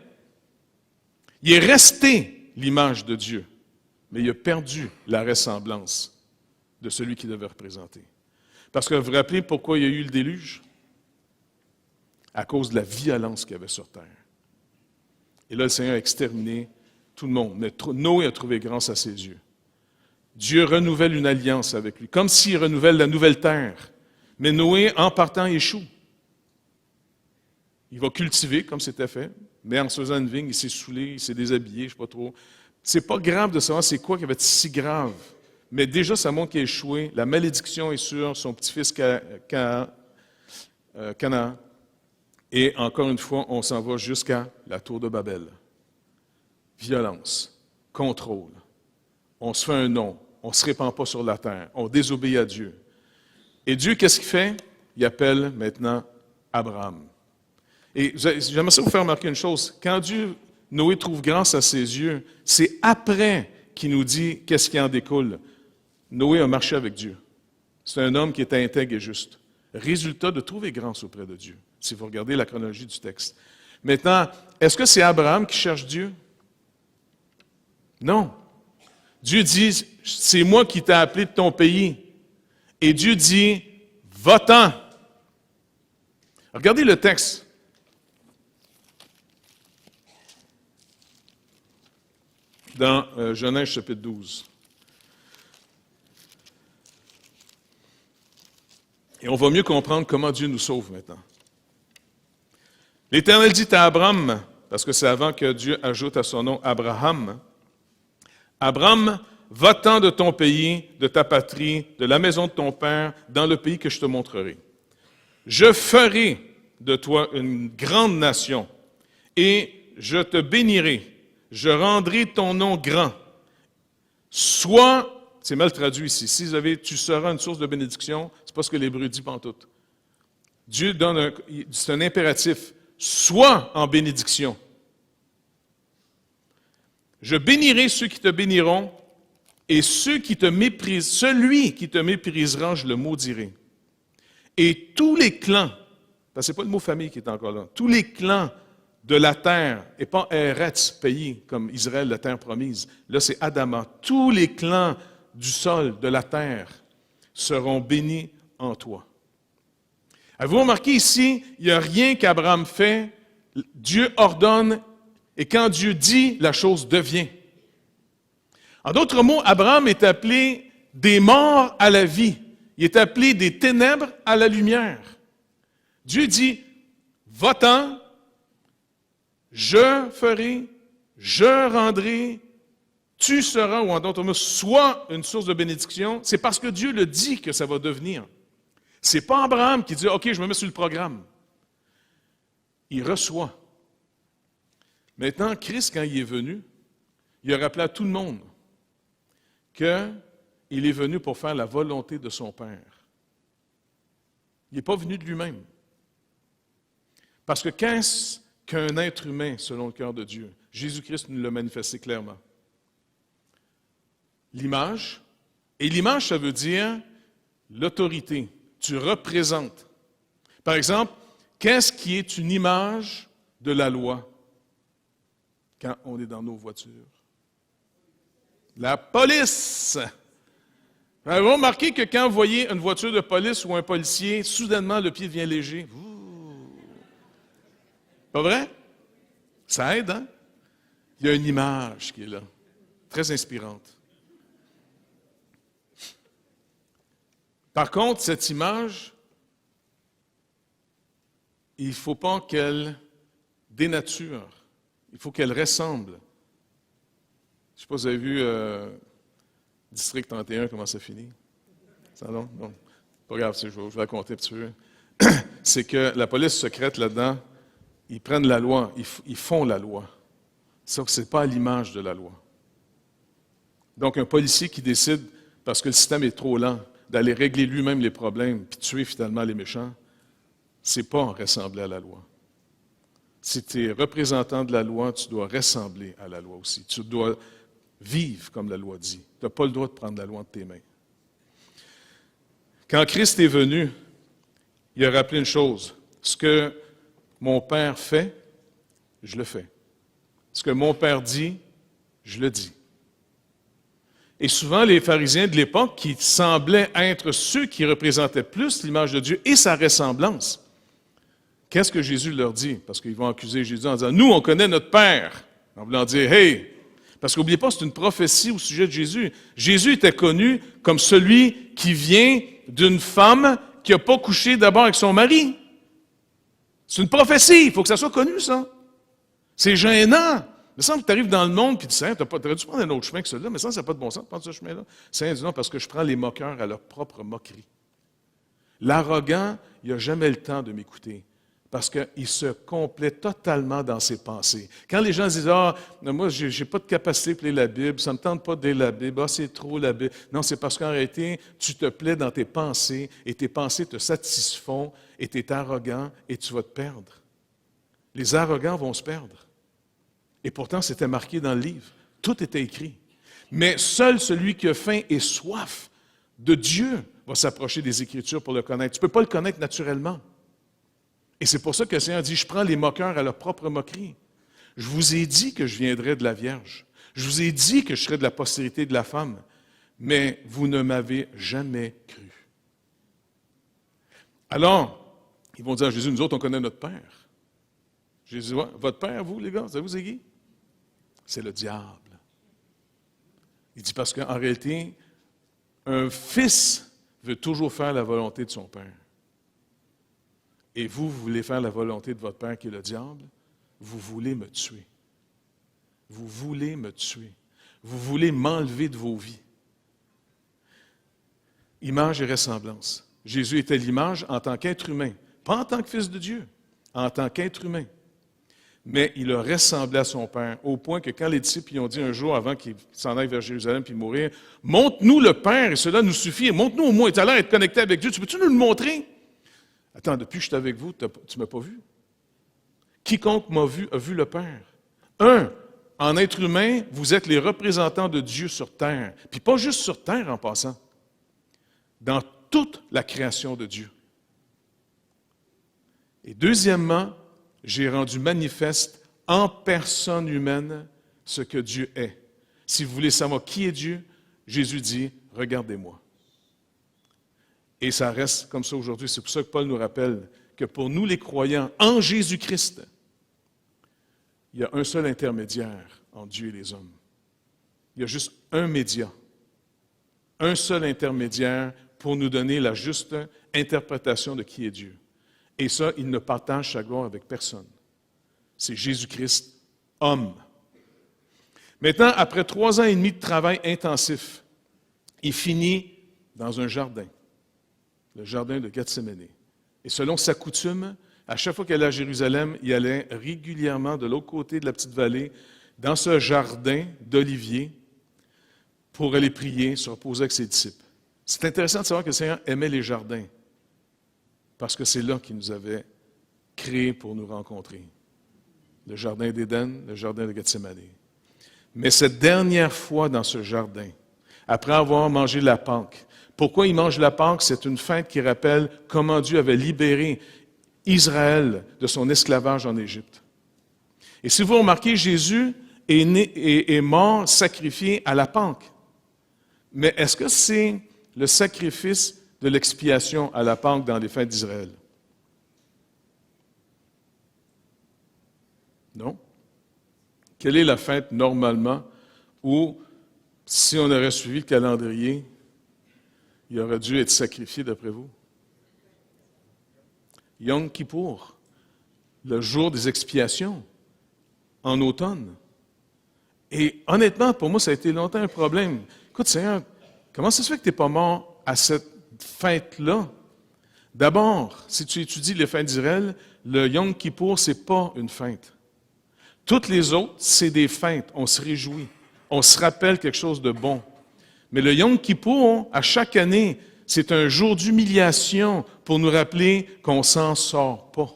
il est resté l'image de Dieu, mais il a perdu la ressemblance de celui qu'il devait représenter. Parce que vous vous rappelez pourquoi il y a eu le déluge? À cause de la violence qu'il y avait sur terre. Et là, le Seigneur a exterminé tout le monde. Mais Noé a trouvé grâce à ses yeux. Dieu renouvelle une alliance avec lui, comme s'il renouvelle la nouvelle terre. Mais Noé, en partant, échoue. Il va cultiver, comme c'était fait, mais en se faisant une vigne, il s'est saoulé, il s'est déshabillé, je ne sais pas trop. C'est pas grave de savoir c'est quoi qui va être si grave. Mais déjà, ça montre qu'il a échoué. La malédiction est sur son petit-fils Canaan. Et encore une fois, on s'en va jusqu'à la tour de Babel. Violence, contrôle. On se fait un nom. On ne se répand pas sur la terre. On désobéit à Dieu. Et Dieu, qu'est-ce qu'il fait? Il appelle maintenant Abraham. Et j'aimerais ça vous faire remarquer une chose. Quand Noé trouve grâce à ses yeux, c'est après qu'il nous dit qu'est-ce qui en découle. Noé a marché avec Dieu. C'est un homme qui était intègre et juste. Résultat de trouver grâce auprès de Dieu, si vous regardez la chronologie du texte. Maintenant, est-ce que c'est Abraham qui cherche Dieu? Non. Dieu dit, c'est moi qui t'ai appelé de ton pays. Et Dieu dit, va-t'en. Regardez le texte. Dans Genèse chapitre 12. Et on va mieux comprendre comment Dieu nous sauve maintenant. L'Éternel dit à Abraham, parce que c'est avant que Dieu ajoute à son nom Abraham, Abraham, va-t'en de ton pays, de ta patrie, de la maison de ton père, dans le pays que je te montrerai. Je ferai de toi une grande nation, et je te bénirai, je rendrai ton nom grand. Sois, c'est mal traduit ici, si vous avez, tu seras une source de bénédiction, c'est pas ce que l'Hébreu dit pantoute. Dieu donne c'est un impératif, sois en bénédiction. Je bénirai ceux qui te béniront, et ceux qui te méprisent, celui qui te méprisera, je le maudirai. Et tous les clans, parce que ce n'est pas le mot famille qui est encore là, tous les clans de la terre, et pas Eretz, pays, comme Israël, la terre promise. Là, c'est Adama. Tous les clans du sol, de la terre, seront bénis en toi. Avez-vous remarqué ici, il n'y a rien qu'Abraham fait. Dieu ordonne, et quand Dieu dit, la chose devient. En d'autres mots, Abraham est appelé des morts à la vie. Il est appelé des ténèbres à la lumière. Dieu dit, va-t'en, je ferai, je rendrai, tu seras, ou en d'autres mots, sois une source de bénédiction. C'est parce que Dieu le dit que ça va devenir. C'est pas Abraham qui dit, OK, je me mets sur le programme. Il reçoit. Maintenant, Christ, quand il est venu, il a rappelé à tout le monde qu'il est venu pour faire la volonté de son Père. Il n'est pas venu de lui-même. Parce que qu'est-ce qu'un être humain selon le cœur de Dieu? Jésus-Christ nous l'a manifesté clairement. L'image, et l'image, ça veut dire l'autorité. Tu représentes. Par exemple, qu'est-ce qui est une image de la loi quand on est dans nos voitures? La police! Vous remarquez que quand vous voyez une voiture de police ou un policier, soudainement, le pied devient léger. Pas vrai? Ça aide, hein? Il y a une image qui est là, très inspirante. Par contre, cette image, il ne faut pas qu'elle dénature. Il faut qu'elle ressemble. Je ne sais pas si vous avez vu District 31, comment ça finit. Ça, non? Pas grave, je vais raconter un petit peu. C'est que la police secrète là-dedans, ils prennent la loi, ils font la loi. Sauf que ce n'est pas à l'image de la loi. Donc, un policier qui décide, parce que le système est trop lent, d'aller régler lui-même les problèmes, puis tuer finalement les méchants, c'est pas ressembler à la loi. Si tu es représentant de la loi, tu dois ressembler à la loi aussi. Tu dois vivre comme la loi dit. Tu n'as pas le droit de prendre la loi entre tes mains. Quand Christ est venu, il a rappelé une chose. Ce que mon Père fait, je le fais. Ce que mon Père dit, je le dis. Et souvent, les pharisiens de l'époque, qui semblaient être ceux qui représentaient plus l'image de Dieu et sa ressemblance, qu'est-ce que Jésus leur dit? Parce qu'ils vont accuser Jésus en disant, nous, on connaît notre Père. En voulant dire, hey! Parce qu'oubliez pas, c'est une prophétie au sujet de Jésus. Jésus était connu comme celui qui vient d'une femme qui n'a pas couché d'abord avec son mari. C'est une prophétie, il faut que ça soit connu, ça. C'est gênant. Il me semble que tu arrives dans le monde et tu dis, tu aurais dû prendre un autre chemin que celui-là, mais ça n'a pas de bon sens de prendre ce chemin-là. Saint dit non, parce que je prends les moqueurs à leur propre moquerie. L'arrogant, il n'a jamais le temps de m'écouter, parce qu'il se complaît totalement dans ses pensées. Quand les gens disent, moi, je n'ai pas de capacité pour lire la Bible, ça ne me tente pas de lire la Bible, c'est trop la Bible. Non, c'est parce qu'en réalité, tu te plais dans tes pensées, et tes pensées te satisfont, et tu es arrogant, et tu vas te perdre. Les arrogants vont se perdre. Et pourtant, c'était marqué dans le livre. Tout était écrit. Mais seul celui qui a faim et soif de Dieu va s'approcher des Écritures pour le connaître. Tu ne peux pas le connaître naturellement. Et c'est pour ça que le Seigneur dit, je prends les moqueurs à leur propre moquerie. Je vous ai dit que je viendrais de la Vierge. Je vous ai dit que je serais de la postérité de la femme. Mais vous ne m'avez jamais cru. Alors, ils vont dire à Jésus, nous autres, on connaît notre Père. Jésus dit, ouais, votre Père, vous, les gars, savez-vous c'est qui? C'est le diable. Il dit parce qu'en réalité, un fils veut toujours faire la volonté de son Père. Et vous voulez faire la volonté de votre Père qui est le diable, vous voulez me tuer. Vous voulez me tuer. Vous voulez m'enlever de vos vies. Image et ressemblance. Jésus était l'image en tant qu'être humain, pas en tant que fils de Dieu, en tant qu'être humain. Mais il a ressemblé à son Père, au point que quand les disciples lui ont dit un jour, avant qu'il s'en aille vers Jérusalem puis mourir, « Montre-nous le Père, et cela nous suffit. Montre-nous au moins, tu as l'air d'être connecté avec Dieu. Tu peux-tu nous le montrer? » Attends, depuis que je suis avec vous, tu ne m'as pas vu. Quiconque m'a vu a vu le Père. En être humain, vous êtes les représentants de Dieu sur terre. Puis pas juste sur terre en passant. Dans toute la création de Dieu. Et deuxièmement, j'ai rendu manifeste en personne humaine ce que Dieu est. Si vous voulez savoir qui est Dieu, Jésus dit, regardez-moi. Et ça reste comme ça aujourd'hui. C'est pour ça que Paul nous rappelle que pour nous les croyants en Jésus-Christ, il y a un seul intermédiaire entre Dieu et les hommes. Il y a juste un média, un seul intermédiaire pour nous donner la juste interprétation de qui est Dieu. Et ça, il ne partage sa gloire avec personne. C'est Jésus-Christ, homme. Maintenant, après 3 ans et demi de travail intensif, il finit dans un jardin, le jardin de Gethsémani. Et selon sa coutume, à chaque fois qu'il allait à Jérusalem, il allait régulièrement de l'autre côté de la petite vallée, dans ce jardin d'oliviers, pour aller prier, se reposer avec ses disciples. C'est intéressant de savoir que le Seigneur aimait les jardins, parce que c'est là qu'il nous avait créés pour nous rencontrer. Le jardin d'Éden, le jardin de Gethsémani. Mais cette dernière fois dans ce jardin, après avoir mangé la Pâque, pourquoi il mange la Pâque? C'est une fête qui rappelle comment Dieu avait libéré Israël de son esclavage en Égypte. Et si vous remarquez, Jésus est mort, sacrifié à la Pâque. Mais est-ce que c'est le sacrifice de l'expiation à la Pâque dans les fêtes d'Israël? Non. Quelle est la fête normalement où, si on aurait suivi le calendrier, il aurait dû être sacrifié d'après vous? Yom Kippour, le jour des expiations, en automne. Et honnêtement, pour moi, ça a été longtemps un problème. Écoute, Seigneur, comment ça se fait que tu n'es pas mort à cette fête-là? D'abord, si tu étudies les fêtes d'Israël, le Yom Kippour, ce n'est pas une fête. Toutes les autres, c'est des fêtes. On se réjouit. On se rappelle quelque chose de bon. Mais le Yom Kippour, à chaque année, c'est un jour d'humiliation pour nous rappeler qu'on ne s'en sort pas.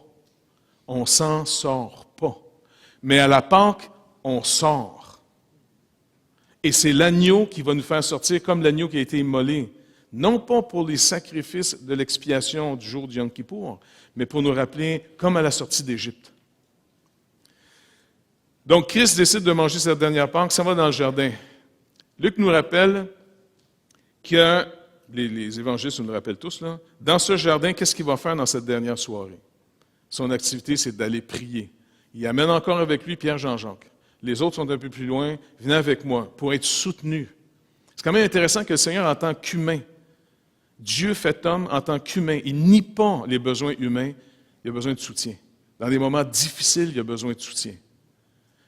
On ne s'en sort pas. Mais à la Pâque, on sort. Et c'est l'agneau qui va nous faire sortir comme l'agneau qui a été immolé. Non pas pour les sacrifices de l'expiation du jour du Yom Kippour, mais pour nous rappeler comme à la sortie d'Égypte. Donc, Christ décide de manger cette dernière Pâque, ça va dans le jardin. Luc nous rappelle que, les évangélistes nous le rappellent tous, là, dans ce jardin, qu'est-ce qu'il va faire dans cette dernière soirée? Son activité, c'est d'aller prier. Il amène encore avec lui Pierre, Jean-Jacques. Les autres sont un peu plus loin. Venez avec moi pour être soutenus. C'est quand même intéressant que le Seigneur, en tant qu'humain, Dieu fait homme en tant qu'humain, il nie pas les besoins humains, il a besoin de soutien. Dans des moments difficiles, il a besoin de soutien.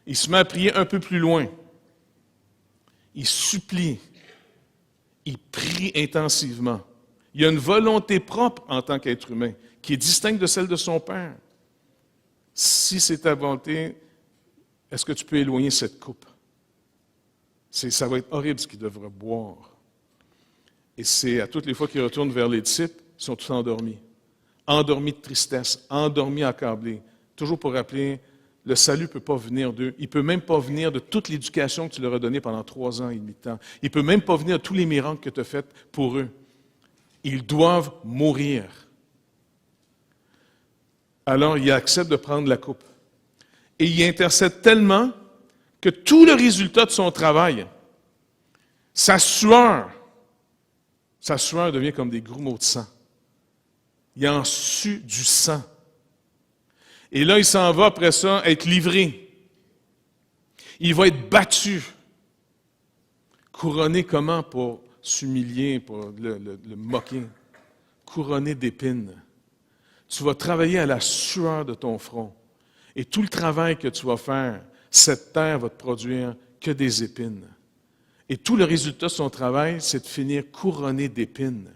Il se met à prier un peu plus loin. Il supplie. Il prie intensivement. Il a une volonté propre en tant qu'être humain, qui est distincte de celle de son Père. Si c'est ta volonté, est-ce que tu peux éloigner cette coupe? Ça va être horrible ce qu'il devrait boire. Et c'est à toutes les fois qu'il retourne vers les disciples, ils sont tous endormis. Endormis de tristesse, endormis accablés. Toujours pour rappeler, le salut ne peut pas venir d'eux. Il ne peut même pas venir de toute l'éducation que tu leur as donnée pendant 3 ans et demi de temps. Il ne peut même pas venir de tous les miracles que tu as faits pour eux. Ils doivent mourir. Alors, il accepte de prendre la coupe. Et il intercède tellement que tout le résultat de son travail, sa sueur devient comme des grumeaux de sang. Il en sue du sang. Et là, il s'en va après ça être livré. Il va être battu. Couronné comment pour s'humilier, pour le moquer? Couronné d'épines. Tu vas travailler à la sueur de ton front. Et tout le travail que tu vas faire, cette terre va te produire que des épines. Et tout le résultat de son travail, c'est de finir couronné d'épines.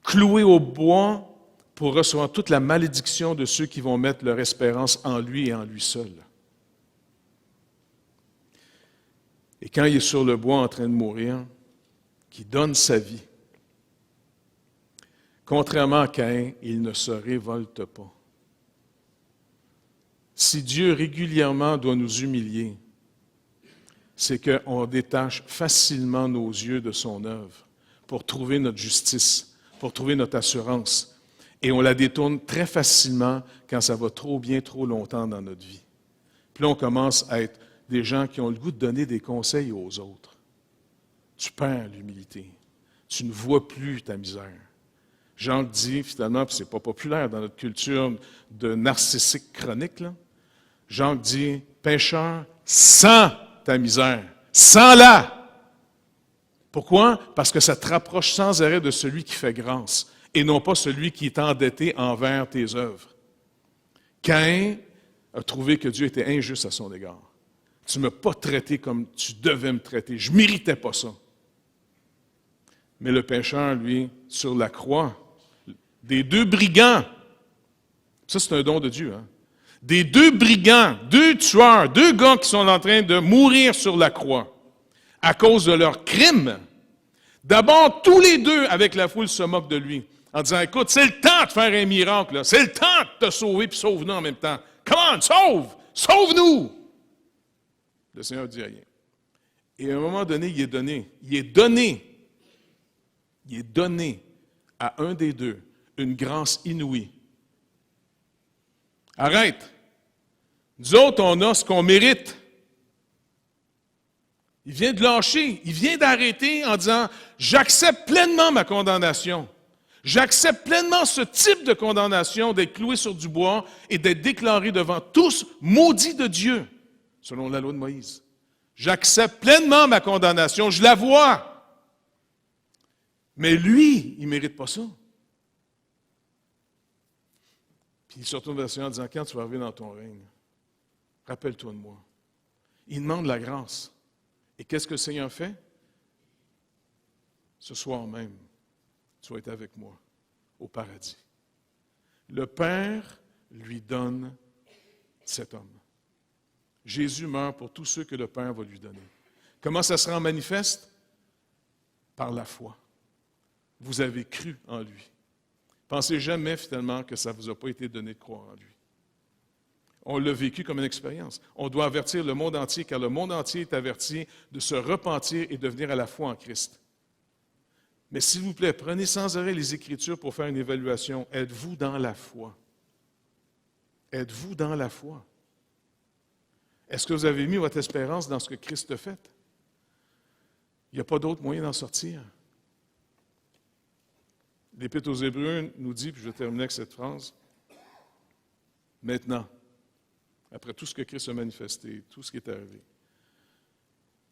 Cloué au bois pour recevoir toute la malédiction de ceux qui vont mettre leur espérance en lui et en lui seul. Et quand il est sur le bois en train de mourir, qui donne sa vie, contrairement à Caïn, il ne se révolte pas. Si Dieu régulièrement doit nous humilier, c'est qu'on détache facilement nos yeux de son œuvre pour trouver notre justice, pour trouver notre assurance. Et on la détourne très facilement quand ça va trop bien, trop longtemps dans notre vie. Puis là, on commence à être des gens qui ont le goût de donner des conseils aux autres. Tu perds l'humilité. Tu ne vois plus ta misère. Jean dit, finalement, puis c'est pas populaire dans notre culture de narcissique chronique, là. Jean dit, pécheur, sens ta misère. Sens-la! Pourquoi? Parce que ça te rapproche sans arrêt de celui qui fait grâce et non pas celui qui est endetté envers tes œuvres. Caïn a trouvé que Dieu était injuste à son égard. Tu ne m'as pas traité comme tu devais me traiter. Je ne méritais pas ça. Mais le pécheur, lui, sur la croix, des 2 brigands, ça c'est un don de Dieu, hein? Des 2 brigands, 2 tueurs, 2 gars qui sont en train de mourir sur la croix à cause de leurs crimes. D'abord, tous les 2, avec la foule, se moquent de lui en disant, écoute, c'est le temps de faire un miracle, là. C'est le temps de te sauver, puis sauve-nous en même temps. Come on, sauve! Sauve-nous! Le Seigneur ne dit rien. Et à un moment donné, il est donné à un des 2 une grâce inouïe. Arrête! Nous autres, on a ce qu'on mérite. Il vient de lâcher, il vient d'arrêter en disant « J'accepte pleinement ma condamnation. J'accepte pleinement ce type de condamnation d'être cloué sur du bois et d'être déclaré devant tous maudits de Dieu, selon la loi de Moïse. J'accepte pleinement ma condamnation, je la vois. Mais lui, il ne mérite pas ça. » Puis il se retourne vers le Seigneur en disant « Quand tu vas arriver dans ton règne, rappelle-toi de moi. » Il demande la grâce. Et qu'est-ce que le Seigneur fait? Ce soir même, tu vas être avec moi au paradis. Le Père lui donne cet homme. Jésus meurt pour tous ceux que le Père va lui donner. Comment ça se rend manifeste? Par la foi. Vous avez cru en lui. Pensez jamais finalement que ça ne vous a pas été donné de croire en lui. On l'a vécu comme une expérience. On doit avertir le monde entier, car le monde entier est averti de se repentir et de venir à la foi en Christ. Mais s'il vous plaît, prenez sans arrêt les Écritures pour faire une évaluation. Êtes-vous dans la foi? Êtes-vous dans la foi? Est-ce que vous avez mis votre espérance dans ce que Christ a fait? Il n'y a pas d'autre moyen d'en sortir. L'Épître aux Hébreux nous dit, puis je vais terminer avec cette phrase, maintenant, après tout ce que Christ a manifesté, tout ce qui est arrivé,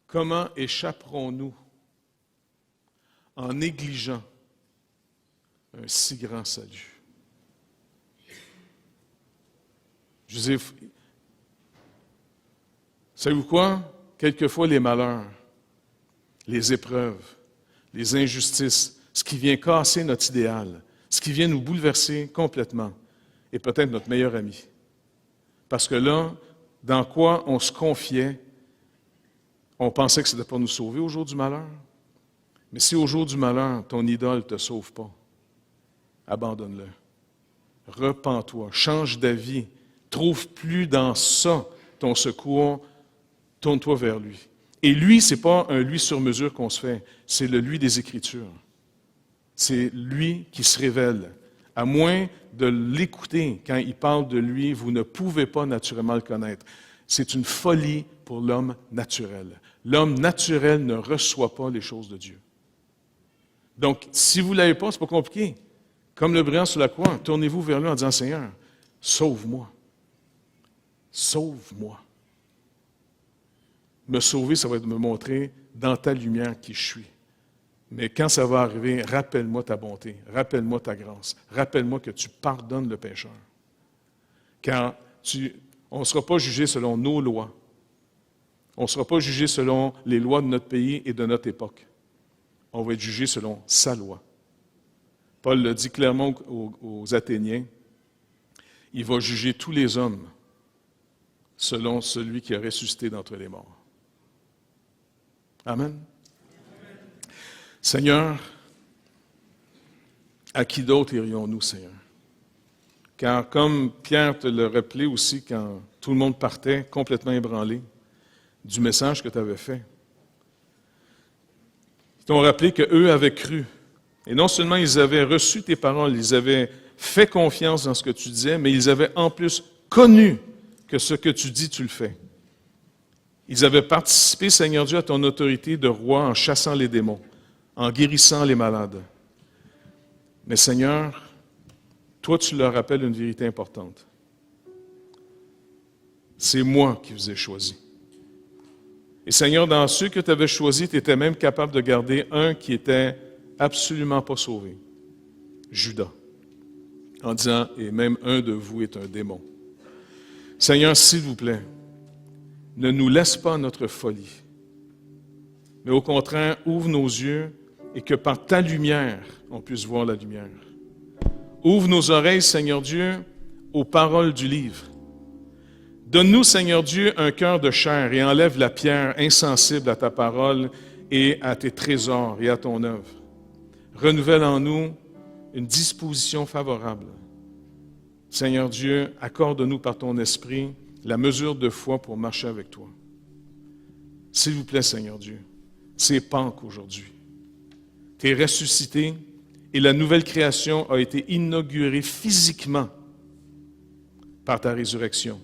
comment échapperons-nous en négligeant un si grand salut? Joseph, savez-vous quoi? Quelquefois, les malheurs, les épreuves, les injustices, ce qui vient casser notre idéal, ce qui vient nous bouleverser complètement, est peut-être notre meilleur ami. Parce que là, dans quoi on se confiait, on pensait que c'était pour nous sauver au jour du malheur. Mais si au jour du malheur, ton idole ne te sauve pas, abandonne-le. Repens-toi, change d'avis. Trouve plus dans ça ton secours, tourne-toi vers lui. Et lui, ce n'est pas un lui sur mesure qu'on se fait, c'est le lui des Écritures. C'est lui qui se révèle. À moins de l'écouter quand il parle de lui, vous ne pouvez pas naturellement le connaître. C'est une folie pour l'homme naturel. L'homme naturel ne reçoit pas les choses de Dieu. Donc, si vous ne l'avez pas, ce n'est pas compliqué. Comme le brillant sur la croix, tournez-vous vers lui en disant, Seigneur, sauve-moi. Sauve-moi. Me sauver, ça va être me montrer dans ta lumière qui je suis. Mais quand ça va arriver, rappelle-moi ta bonté, rappelle-moi ta grâce, rappelle-moi que tu pardonnes le pécheur. Car on ne sera pas jugé selon nos lois. On ne sera pas jugé selon les lois de notre pays et de notre époque. On va être jugé selon sa loi. Paul le dit clairement aux Athéniens, il va juger tous les hommes selon celui qui a ressuscité d'entre les morts. Amen. Seigneur, à qui d'autre irions-nous, Seigneur? Car comme Pierre te l'a rappelé aussi quand tout le monde partait complètement ébranlé du message que tu avais fait, ils t'ont rappelé qu'eux avaient cru. Et non seulement ils avaient reçu tes paroles, ils avaient fait confiance dans ce que tu disais, mais ils avaient en plus connu que ce que tu dis, tu le fais. Ils avaient participé, Seigneur Dieu, à ton autorité de roi en chassant les démons, en guérissant les malades. Mais Seigneur, toi, tu leur rappelles une vérité importante. C'est moi qui vous ai choisi. Et Seigneur, dans ceux que tu avais choisis, tu étais même capable de garder un qui était absolument pas sauvé, Judas, en disant, et même un de vous est un démon. Seigneur, s'il vous plaît, ne nous laisse pas notre folie, mais au contraire, ouvre nos yeux et que par ta lumière, on puisse voir la lumière. Ouvre nos oreilles, Seigneur Dieu, aux paroles du livre. Donne-nous, Seigneur Dieu, un cœur de chair et enlève la pierre insensible à ta parole et à tes trésors et à ton œuvre. Renouvelle en nous une disposition favorable. Seigneur Dieu, accorde-nous par ton esprit la mesure de foi pour marcher avec toi. S'il vous plaît, Seigneur Dieu, c'est Pâques aujourd'hui. Tu es ressuscité et la nouvelle création a été inaugurée physiquement par ta résurrection.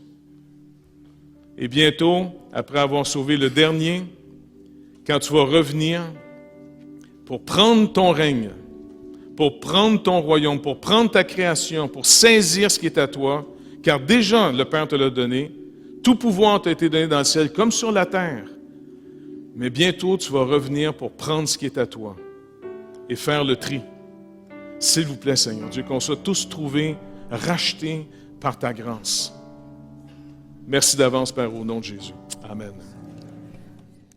Et bientôt, après avoir sauvé le dernier, quand tu vas revenir pour prendre ton règne, pour prendre ton royaume, pour prendre ta création, pour saisir ce qui est à toi, car déjà le Père te l'a donné, tout pouvoir t'a été donné dans le ciel comme sur la terre. Mais bientôt, tu vas revenir pour prendre ce qui est à toi et faire le tri. S'il vous plaît, Seigneur Dieu, qu'on soit tous trouvés, rachetés par ta grâce. Merci d'avance, Père, au nom de Jésus. Amen.